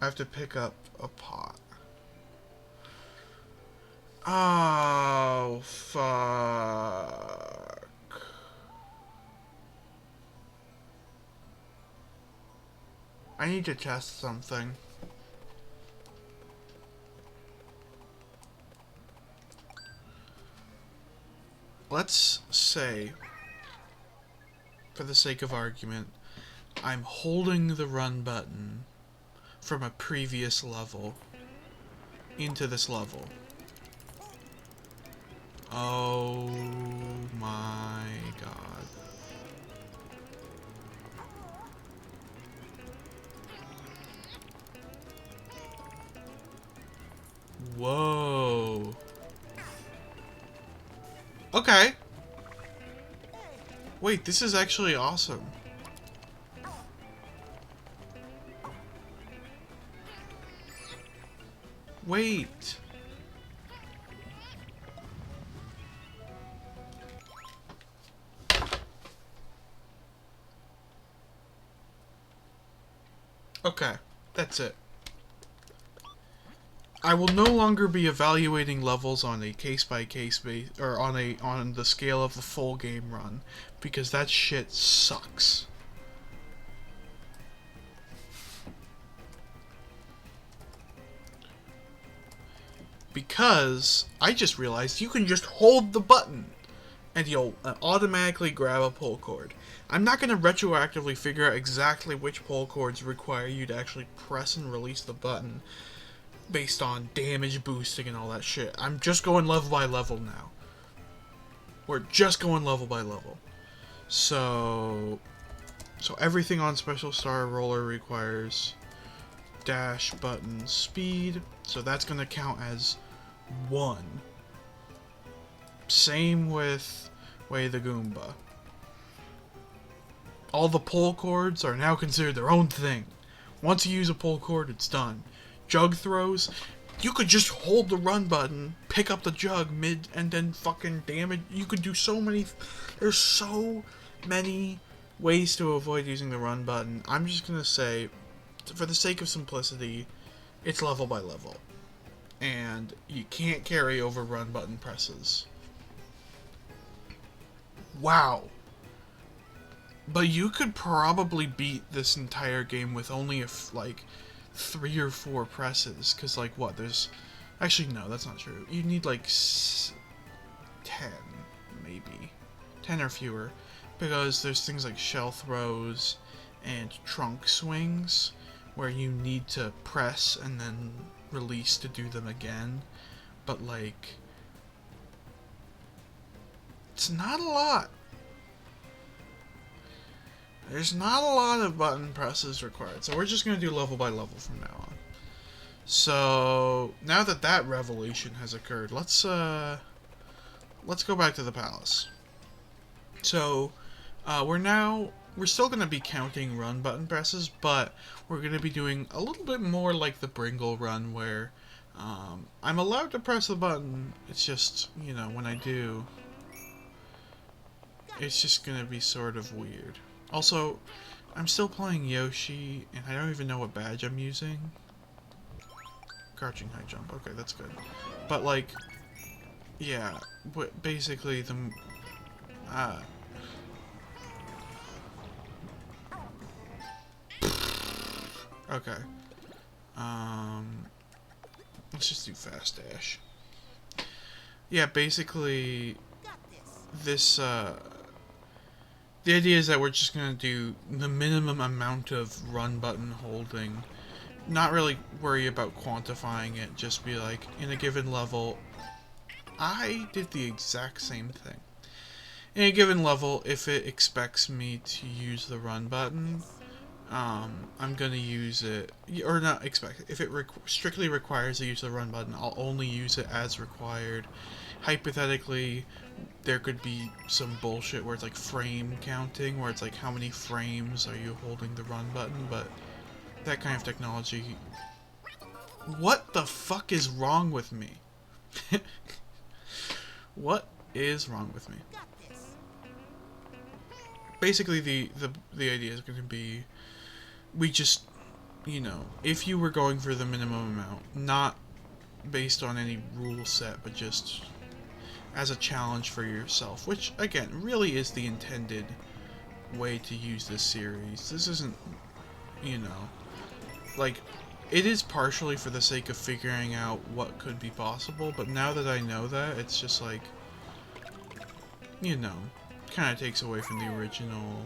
I have to pick up a pot. Oh, fuck. I need to test something. Let's say, for the sake of argument, I'm holding the run button from a previous level into this level. Oh my god. Whoa. Okay. Wait, this is actually awesome. Wait. Okay, that's it. I will no longer be evaluating levels on a case-by-case basis, or on the scale of a full game run, because that shit sucks. Because I just realized you can just hold the button and you'll automatically grab a pull cord. I'm not going to retroactively figure out exactly which pull cords require you to actually press and release the button based on damage boosting and all that shit. I'm just going level by level now. We're just going level by level. So everything on Special Star Roller requires dash button speed, so that's going to count as 1. Same with Way the Goomba. All the pull cords are now considered their own thing. Once you use a pull cord, it's done. Jug throws, you could just hold the run button, pick up the jug mid, and then fucking damage. You could do so many. There's so many ways to avoid using the run button. I'm just gonna say, for the sake of simplicity, it's level by level. And you can't carry over run button presses. Wow. But you could probably beat this entire game with only like 3 or 4 presses, because like what, there's actually no, that's not true. You need like 10 maybe, 10 or fewer, because there's things like shell throws and trunk swings where you need to press and then release to do them again. But like, it's not a lot. There's not a lot of button presses required, so we're just going to do level by level from now on. So, now that that revelation has occurred, let's go back to the palace. So, we're still going to be counting run button presses, but we're going to be doing a little bit more like the Bringle run, where I'm allowed to press the button. It's just, you know, when I do, it's just going to be sort of weird. Also, I'm still playing Yoshi, and I don't even know what badge I'm using. Crouching high jump. Okay, that's good. But, like, yeah, but basically the... okay. Let's just do fast dash. Yeah, basically, this, the idea is that we're just going to do the minimum amount of run button holding. Not really worry about quantifying it, just be like, in a given level, I did the exact same thing. In a given level, if it expects me to use the run button, I'm going to use it, or not expect, if it strictly requires the use of the run button, I'll only use it as required. Hypothetically, there could be some bullshit where it's like frame counting, where it's like how many frames are you holding the run button, but that kind of technology... What the fuck is wrong with me? What is wrong with me? Basically, the idea is going to be, we just, you know, if you were going for the minimum amount, not based on any rule set, but just as a challenge for yourself, which, again, really is the intended way to use this series. This isn't, you know, like, it is partially for the sake of figuring out what could be possible, but now that I know that, it's just like, you know, kind of takes away from the original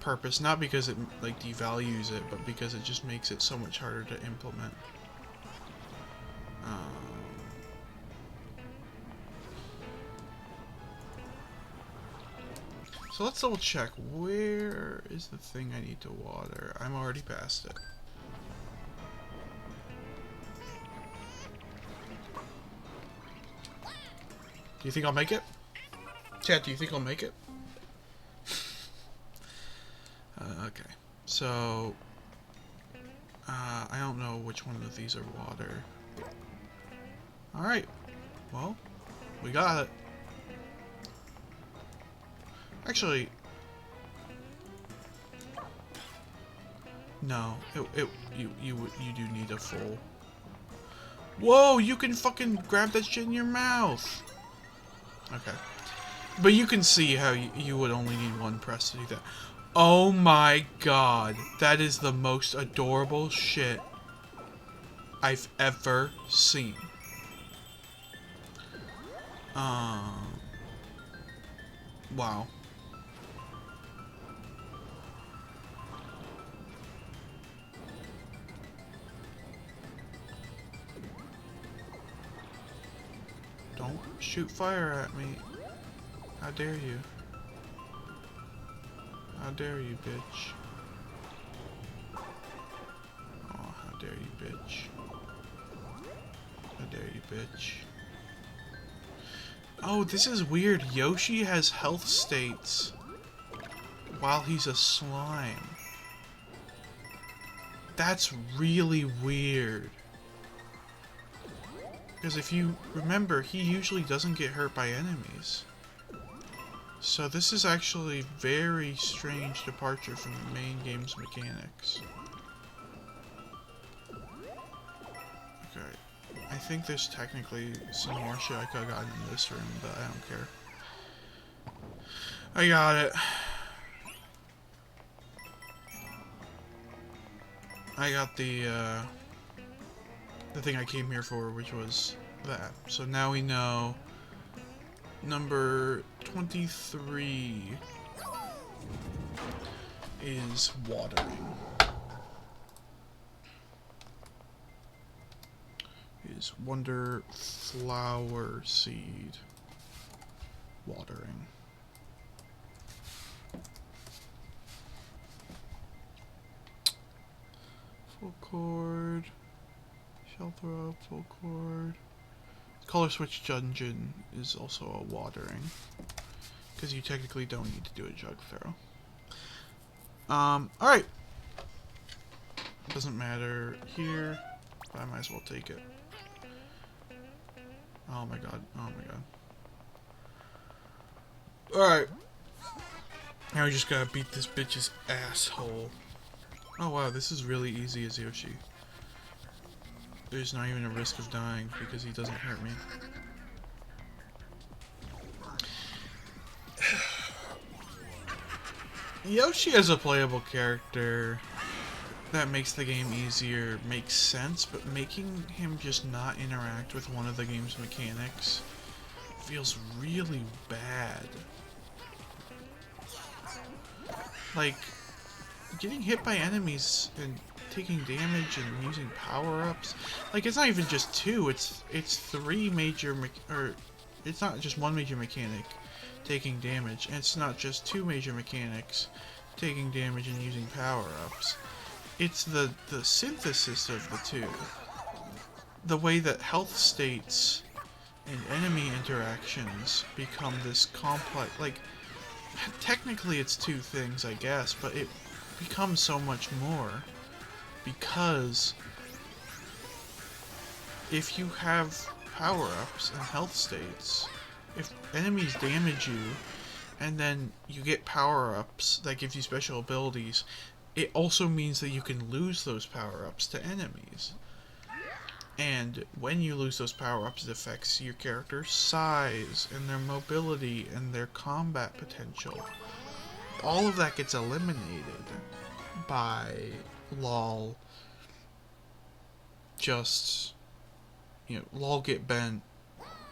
purpose, not because it like devalues it, but because it just makes it so much harder to implement. So let's double check. Where is the thing I need to water? I'm already past it. Do you think I'll make it? Chat, do you think I'll make it? Okay. So, I don't know which one of these are water. Alright. Well, we got it. Actually, no. You do need a full. Whoa! You can fucking grab that shit in your mouth. Okay, but you can see how you would only need one press to do that. Oh my god, that is the most adorable shit I've ever seen. Wow. Don't shoot fire at me. How dare you? How dare you, bitch? Oh, how dare you, bitch? How dare you, bitch? Oh, this is weird. Yoshi has health states while he's a slime. That's really weird. Because if you remember, he usually doesn't get hurt by enemies. So this is actually a very strange departure from the main game's mechanics. Okay. I think there's technically some more shit I could have gotten in this room, but I don't care. I got it. I got the thing I came here for, which was that. So now we know number 23 is watering. Is Wonder Flower Seed watering. Full chord. Shelter up, full chord. Color switch dungeon is also a watering. Because you technically don't need to do a jug throw. Alright. Doesn't matter here, but I might as well take it. Oh my god, oh my god. Alright. Now we just gotta beat this bitch's asshole. Oh wow, this is really easy as Yoshi. There's not even a risk of dying because he doesn't hurt me. Yoshi as a playable character that makes the game easier makes sense, but making him just not interact with one of the game's mechanics feels really bad. Like, getting hit by enemies and taking damage and using power-ups, like, it's not even just two, it's three major it's not just one major mechanic taking damage, and it's not just two major mechanics taking damage and using power-ups. It's the synthesis of the two. The way that health states and enemy interactions become this complex, like, technically it's two things, I guess, but it becomes so much more. Because if you have power-ups and health states, if enemies damage you, and then you get power-ups that give you special abilities, it also means that you can lose those power-ups to enemies. And when you lose those power-ups, it affects your character's size, and their mobility, and their combat potential. All of that gets eliminated by lol just, you know, lol get bent,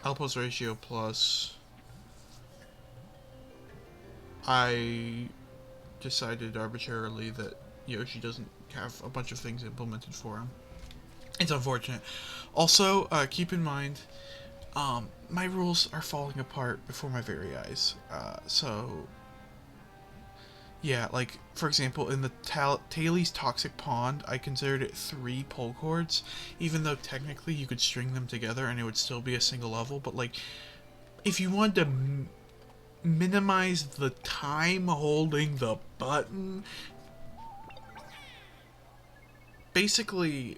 Alpos ratio plus, I decided arbitrarily that Yoshi doesn't have a bunch of things implemented for him. It's unfortunate. Also, keep in mind, my rules are falling apart before my very eyes. So, yeah, like, for example, in the Taili's Toxic Pond, I considered it 3 pull cords, even though technically you could string them together and it would still be a single level, but, like, if you wanted to minimize the time holding the button, basically,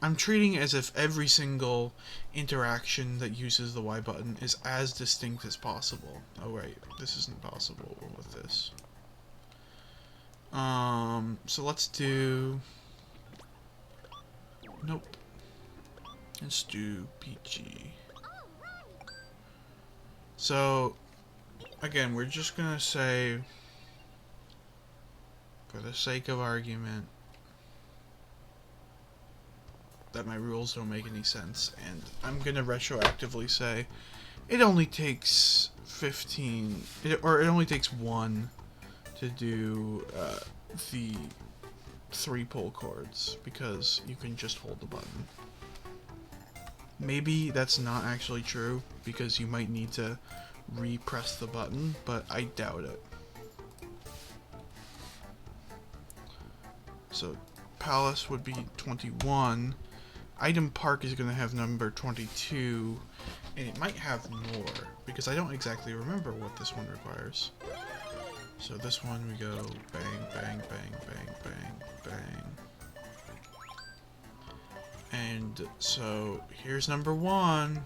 I'm treating it as if every single interaction that uses the Y button is as distinct as possible. Oh, right, this isn't possible with this. So let's do... Nope. Let's do PG. So, again, we're just gonna say, for the sake of argument, that my rules don't make any sense, and I'm gonna retroactively say it only takes 15, or it only takes 1 to do the 3 pull cords, because you can just hold the button. Maybe that's not actually true, because you might need to re-press the button, but I doubt it. So, Palace would be 21. Item Park is going to have number 22, and it might have more, because I don't exactly remember what this one requires. So this one we go bang, bang, bang, bang, bang, bang. And so here's number 1.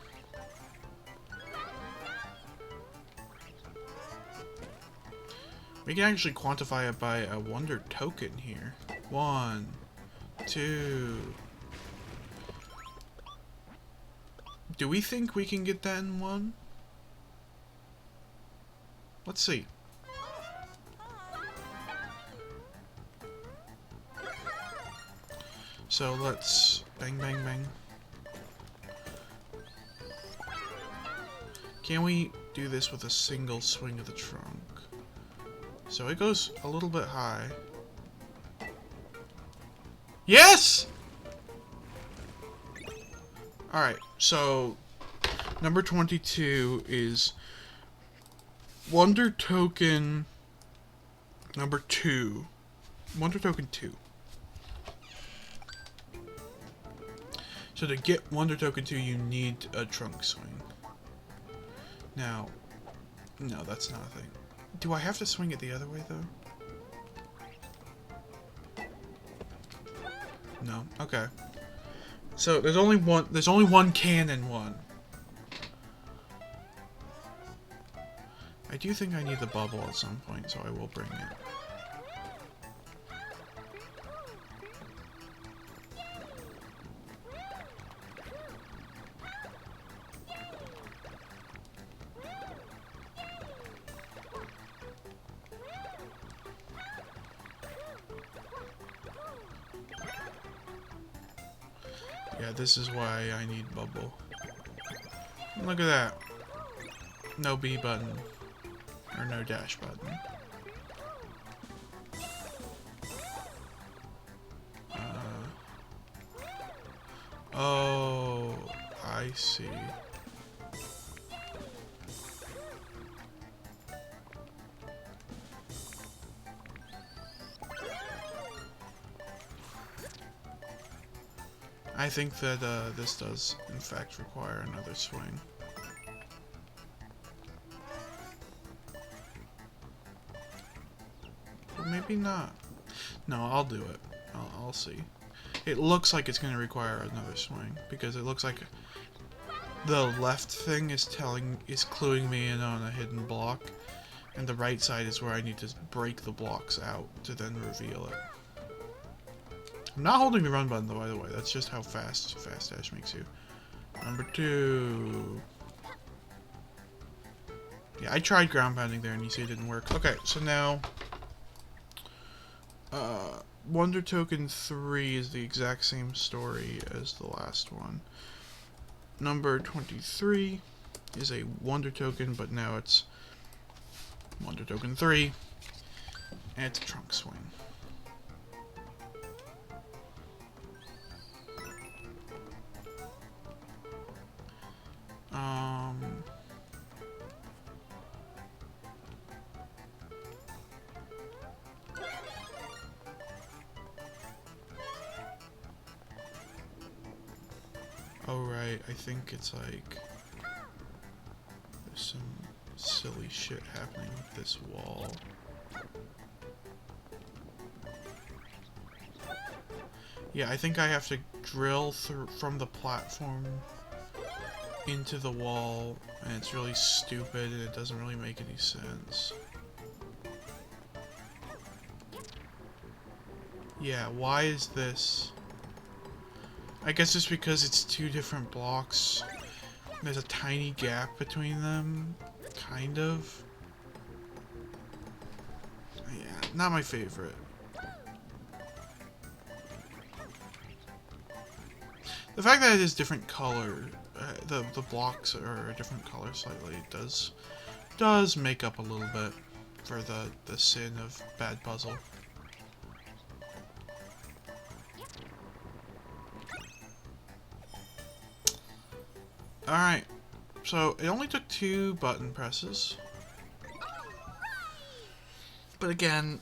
We can actually quantify it by a wonder token here. 1, 2. Do we think we can get that in 1? Let's see. So let's bang, bang, bang. Can we do this with a single swing of the trunk? So it goes a little bit high. Yes! Alright, so number 22 is Wonder Token number 2. Wonder Token 2. So to get Wonder Token 2, you need a trunk swing. Now, no, that's not a thing. Do I have to swing it the other way, though? No? Okay. So there's only one cannon one. I do think I need the bubble at some point, so I will bring it. Yeah, this is why I need bubble. Look at that. No B button. Or no dash button. Oh, I see. I think that this does, in fact, require another swing. But maybe not. No, I'll do it. I'll see. It looks like it's going to require another swing, because it looks like the left thing is cluing me in on a hidden block, and the right side is where I need to break the blocks out to then reveal it. I'm not holding the run button, though, by the way. That's just how fast dash makes you. Number 2. Yeah, I tried ground pounding there, and you see it didn't work. Okay, so now... Wonder Token 3 is the exact same story as the last one. Number 23 is a Wonder Token, but now it's Wonder Token 3. And it's a trunk swing. Oh right, I think it's like there's some silly shit happening with this wall. Yeah, I think I have to drill through from the platform into the wall, and it's really stupid and it doesn't really make any sense. Yeah, why is this? I guess it's because it's two different blocks. There's a tiny gap between them, kind of. Yeah, not my favorite. The fact that it is different color, the blocks are a different color slightly, does make up a little bit for the sin of bad puzzle. Alright, so it only took 2 button presses. But again,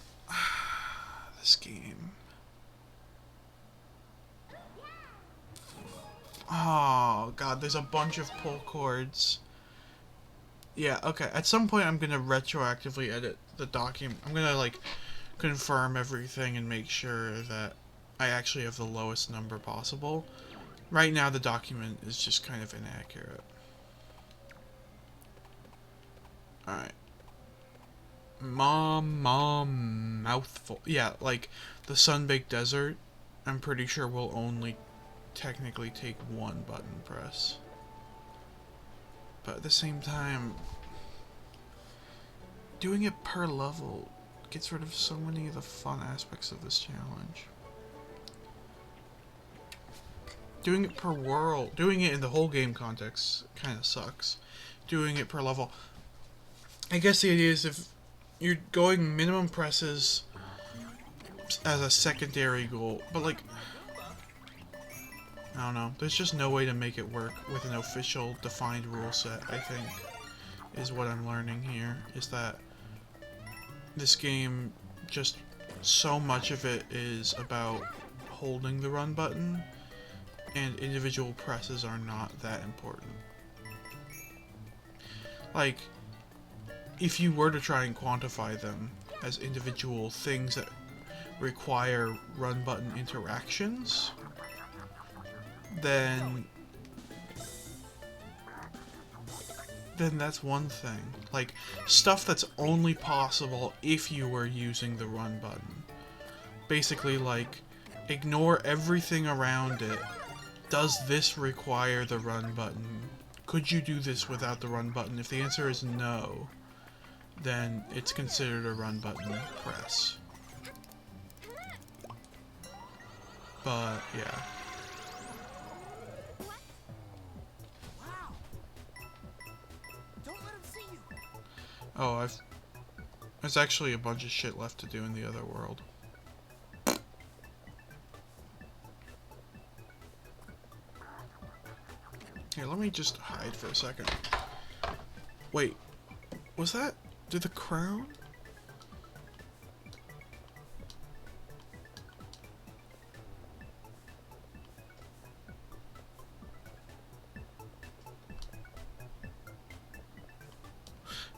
this game. Oh god, there's a bunch of pull cords. Yeah, okay, at some point I'm gonna retroactively edit the document. I'm gonna, like, confirm everything and make sure that I actually have the lowest number possible. Right now the document is just kind of inaccurate. Alright. Mouthful. Yeah, like, the Sun-Baked Desert, I'm pretty sure will only technically take 1 button press. But at the same time, doing it per level gets rid of so many of the fun aspects of this challenge. Doing it per world, doing it in the whole game context kind of sucks. Doing it per level, I guess the idea is if you're going minimum presses as a secondary goal, but like, I don't know, there's just no way to make it work with an official defined rule set, I think, is what I'm learning here, is that this game, just so much of it is about holding the run button, and individual presses are not that important. Like, if you were to try and quantify them as individual things that require run button interactions, then that's one thing. Like, stuff that's only possible if you were using the run button. Basically, like, ignore everything around it. Does this require the run button? Could you do this without the run button? If the answer is no, then it's considered a run button press. But, yeah. Wow. Don't let him see you. Oh, there's actually a bunch of shit left to do in the other world. Here, let me just hide for a second. Wait, was that... Did the crown?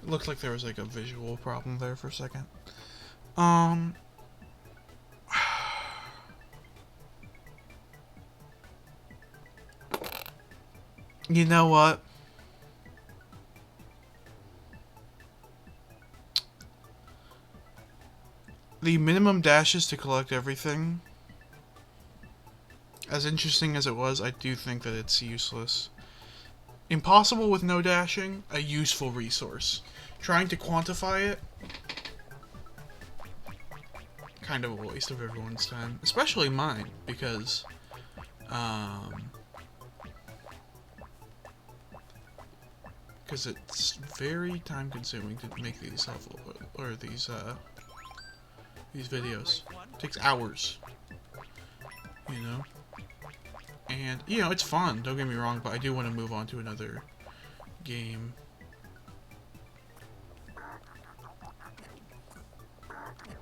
It looked like there was like a visual problem there for a second. You know what? The minimum dashes to collect everything, as interesting as it was, I do think that it's useless. Impossible with no dashing, a useful resource. Trying to quantify it, kind of a waste of everyone's time. Especially mine, because, it's very time consuming to make these level, or these, these videos. It takes hours. You know? And, you know, it's fun, don't get me wrong, but I do want to move on to another game.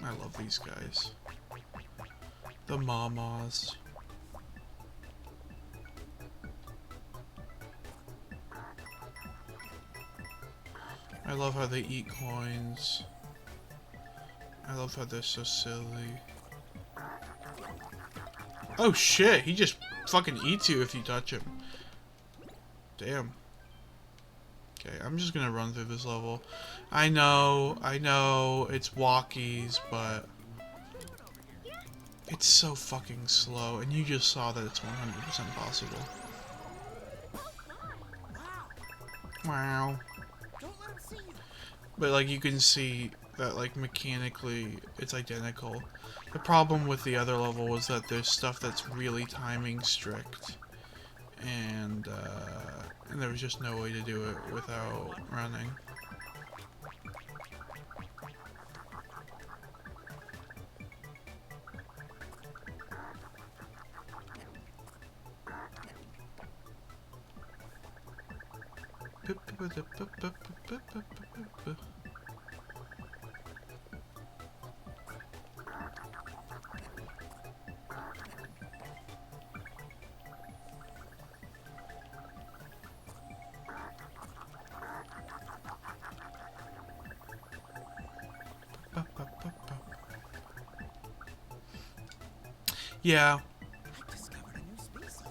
I love these guys. The mamas. I love how they eat coins. I love how they're so silly. Oh shit, he just fucking eats you if you touch him. Damn. Okay, I'm just gonna run through this level. I know, it's Walkies, but it's so fucking slow, and you just saw that it's 100% possible. Wow. But like you can see that like mechanically it's identical. The problem with the other level was that there's stuff that's really timing strict, and there was just no way to do it without running. Yeah. I discovered a new species.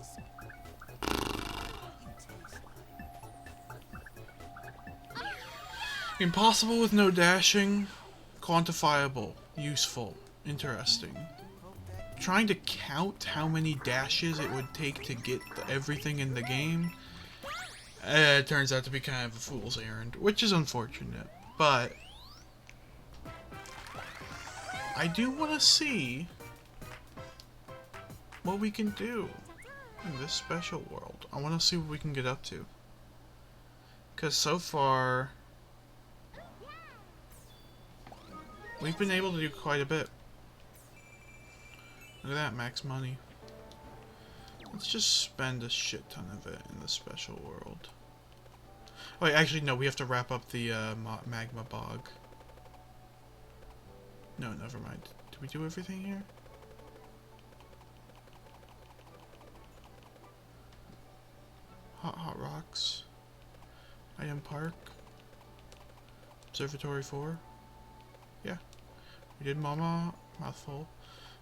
Impossible with no dashing. Quantifiable. Useful. Interesting. Trying to count how many dashes it would take to get everything in the game, it turns out to be kind of a fool's errand, which is unfortunate. But I do want to see what we can do in this special world. I want to see what we can get up to. Because so far, we've been able to do quite a bit. Look at that, max money. Let's just spend a shit ton of it in the special world. Oh, wait, actually, no, we have to wrap up the magma bog. No, never mind. Did we do everything here? Hot Rocks. Item Park. Observatory 4. Yeah. We did Mama. Mouthful.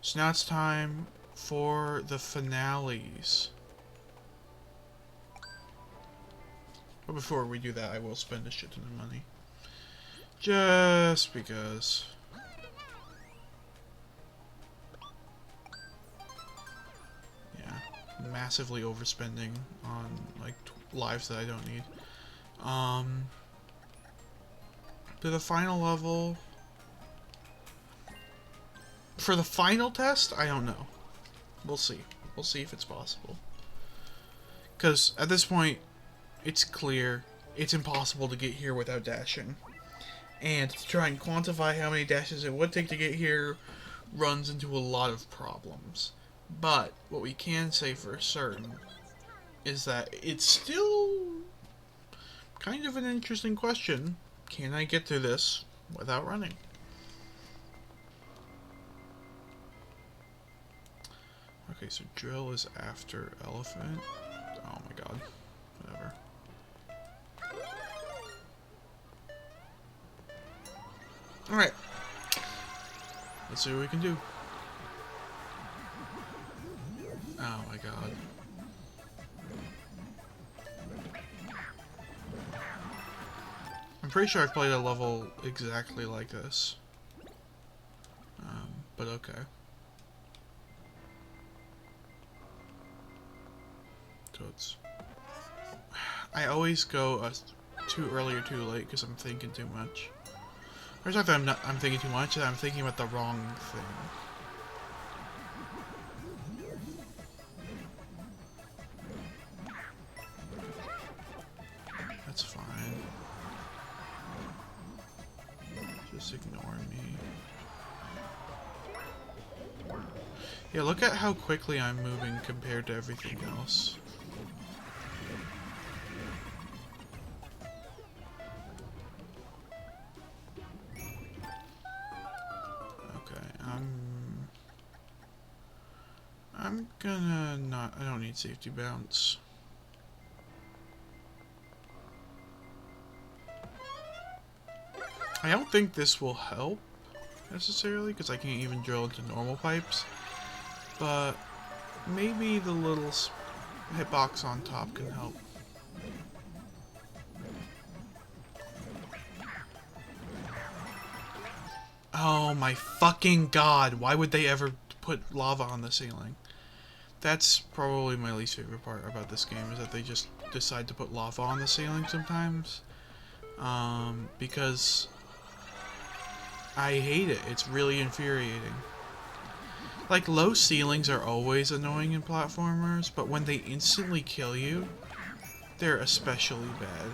So now it's time for the finales. But before we do that, I will spend a shit ton of money. Just because. Yeah. Massively overspending on, like, lives that I don't need. To the final level. For the final test, I don't know. We'll see. We'll see if it's possible. Because at this point, it's clear it's impossible to get here without dashing. And to try and quantify how many dashes it would take to get here runs into a lot of problems. But what we can say for certain is that it's still kind of an interesting question. Can I get through this without running? Okay, so drill is after elephant. Oh my god. Whatever. Alright. Let's see what we can do. Oh my god. I'm pretty sure I've played a level exactly like this. But okay. So it's... I always go too early or too late because I'm thinking too much. Or it's not that I'm thinking too much, I'm thinking about the wrong thing. That's fine. Just ignore me. Yeah, look at how quickly I'm moving compared to everything else. Okay, I'm gonna not... I don't need safety bounce. I don't think this will help, necessarily, because I can't even drill into normal pipes. But maybe the little hitbox on top can help. Oh my fucking god, why would they ever put lava on the ceiling? That's probably my least favorite part about this game, is that they just decide to put lava on the ceiling sometimes. Because I hate it. It's really infuriating. Like, low ceilings are always annoying in platformers, but when they instantly kill you, they're especially bad.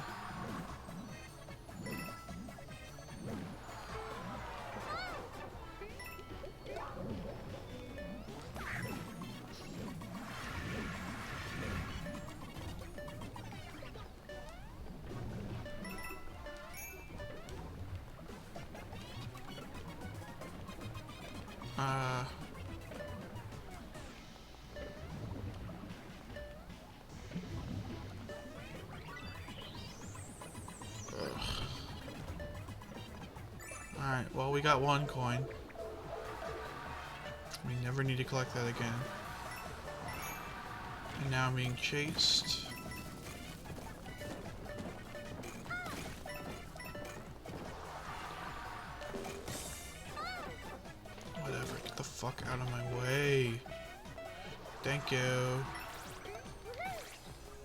Alright, well, we got one coin. We never need to collect that again. And now I'm being chased. Whatever, get the fuck out of my way. Thank you.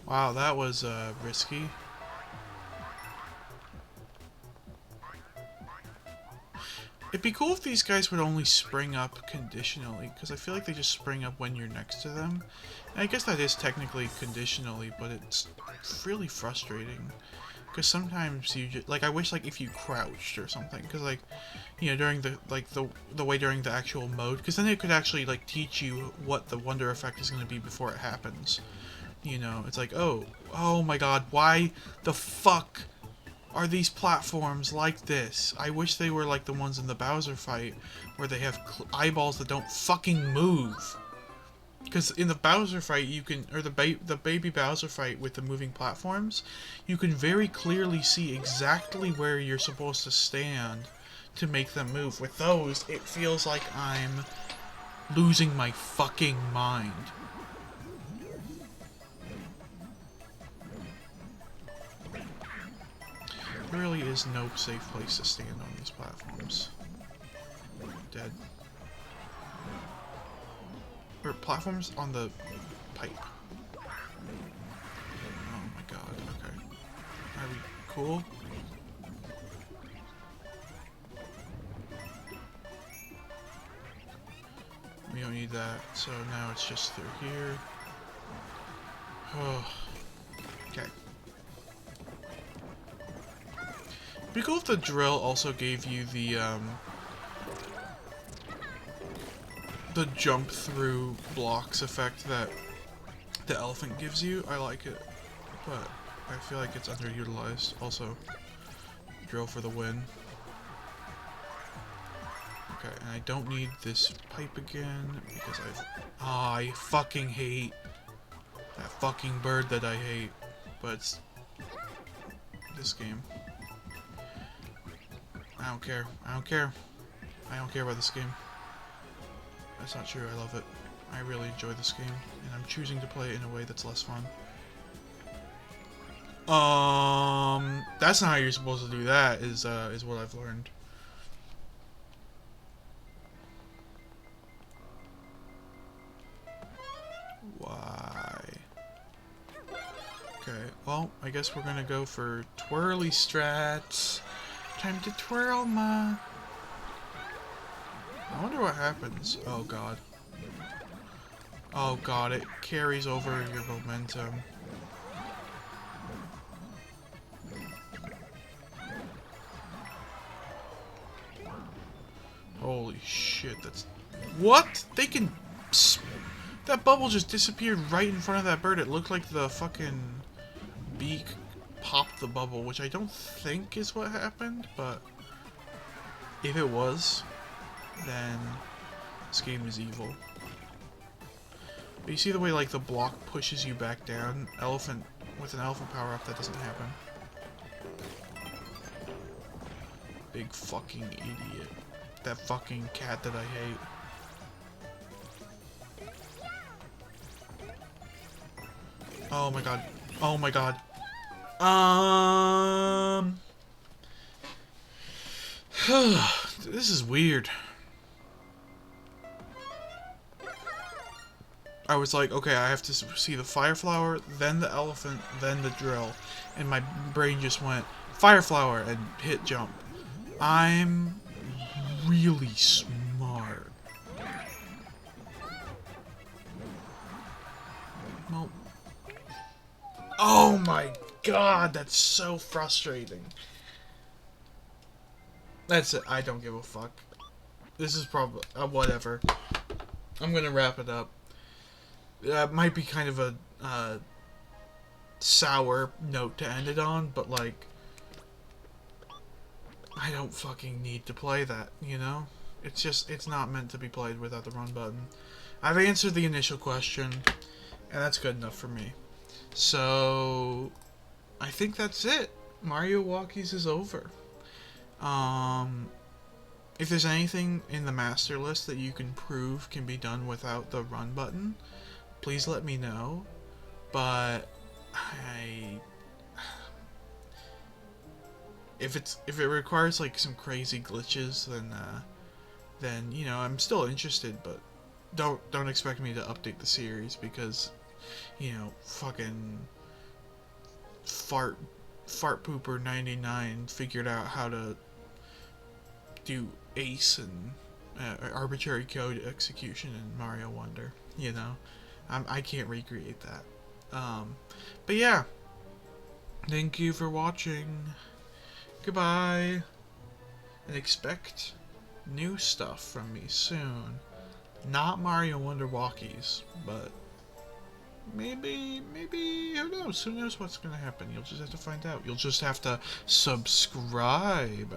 Wow, that was risky. It'd be cool if these guys would only spring up conditionally, because I feel like they just spring up when you're next to them. And I guess that is technically conditionally, but it's really frustrating. Because sometimes you just, like, I wish, like, if you crouched or something, because, like, you know, during the, like, the way during the actual mode, because then it could actually, like, teach you what the wonder effect is going to be before it happens. You know, it's like, oh my god, why the fuck are these platforms like this? I wish they were like the ones in the Bowser fight, where they have eyeballs that don't fucking move. Because in the Bowser fight, you can, or the baby Bowser fight with the moving platforms, you can very clearly see exactly where you're supposed to stand to make them move. With those, it feels like I'm losing my fucking mind. There really is no safe place to stand on these platforms. Dead. Or platforms on the pipe. Oh my god, okay. Are we cool? We don't need that, so now it's just through here. Oh. Okay. It'd be cool if the drill also gave you the jump through blocks effect that the elephant gives you. I like it, but I feel like it's underutilized. Also, drill for the win. Okay, and I don't need this pipe again because I fucking hate that fucking bird that I hate. But it's this game. I don't care. I don't care. I don't care about this game. That's not true. I love it. I really enjoy this game, and I'm choosing to play it in a way that's less fun. That's not how you're supposed to do that, is what I've learned. Why? Okay, well, I guess we're gonna go for twirly strats. Time to twirl, ma. I wonder what happens. Oh god. Oh god, it carries over your momentum. Holy shit, that's... What? They can That bubble just disappeared right in front of that bird. It looked like the fucking beak popped the bubble, which I don't think is what happened, but if it was, then this game is evil. But you see the way, like, the block pushes you back down? With an elephant power-up, that doesn't happen. Big fucking idiot. That fucking cat that I hate. Oh my god. Oh my god. This is weird. I was like, okay, I have to see the fire flower, then the elephant, then the drill. And my brain just went, fire flower, and hit jump. I'm really smart. Well, oh my god, that's so frustrating. That's it, I don't give a fuck. This is probably, whatever. I'm gonna wrap it up. Might be kind of a sour note to end it on, but like, I don't fucking need to play that, you know? It's not meant to be played without the run button. I've answered the initial question, and that's good enough for me. So, I think that's it. Mario Walkies is over. If there's anything in the master list that you can prove can be done without the run button, please let me know. But if it requires like some crazy glitches, then you know, I'm still interested, but don't expect me to update the series because, you know, fucking fart pooper 99 figured out how to do ace and arbitrary code execution in Mario Wonder. You know, I can't recreate that. But yeah, thank you for watching. Goodbye, and expect new stuff from me soon. Not Mario Wonder Walkies, but maybe, who knows? Who knows what's gonna happen? You'll just have to find out. You'll just have to subscribe.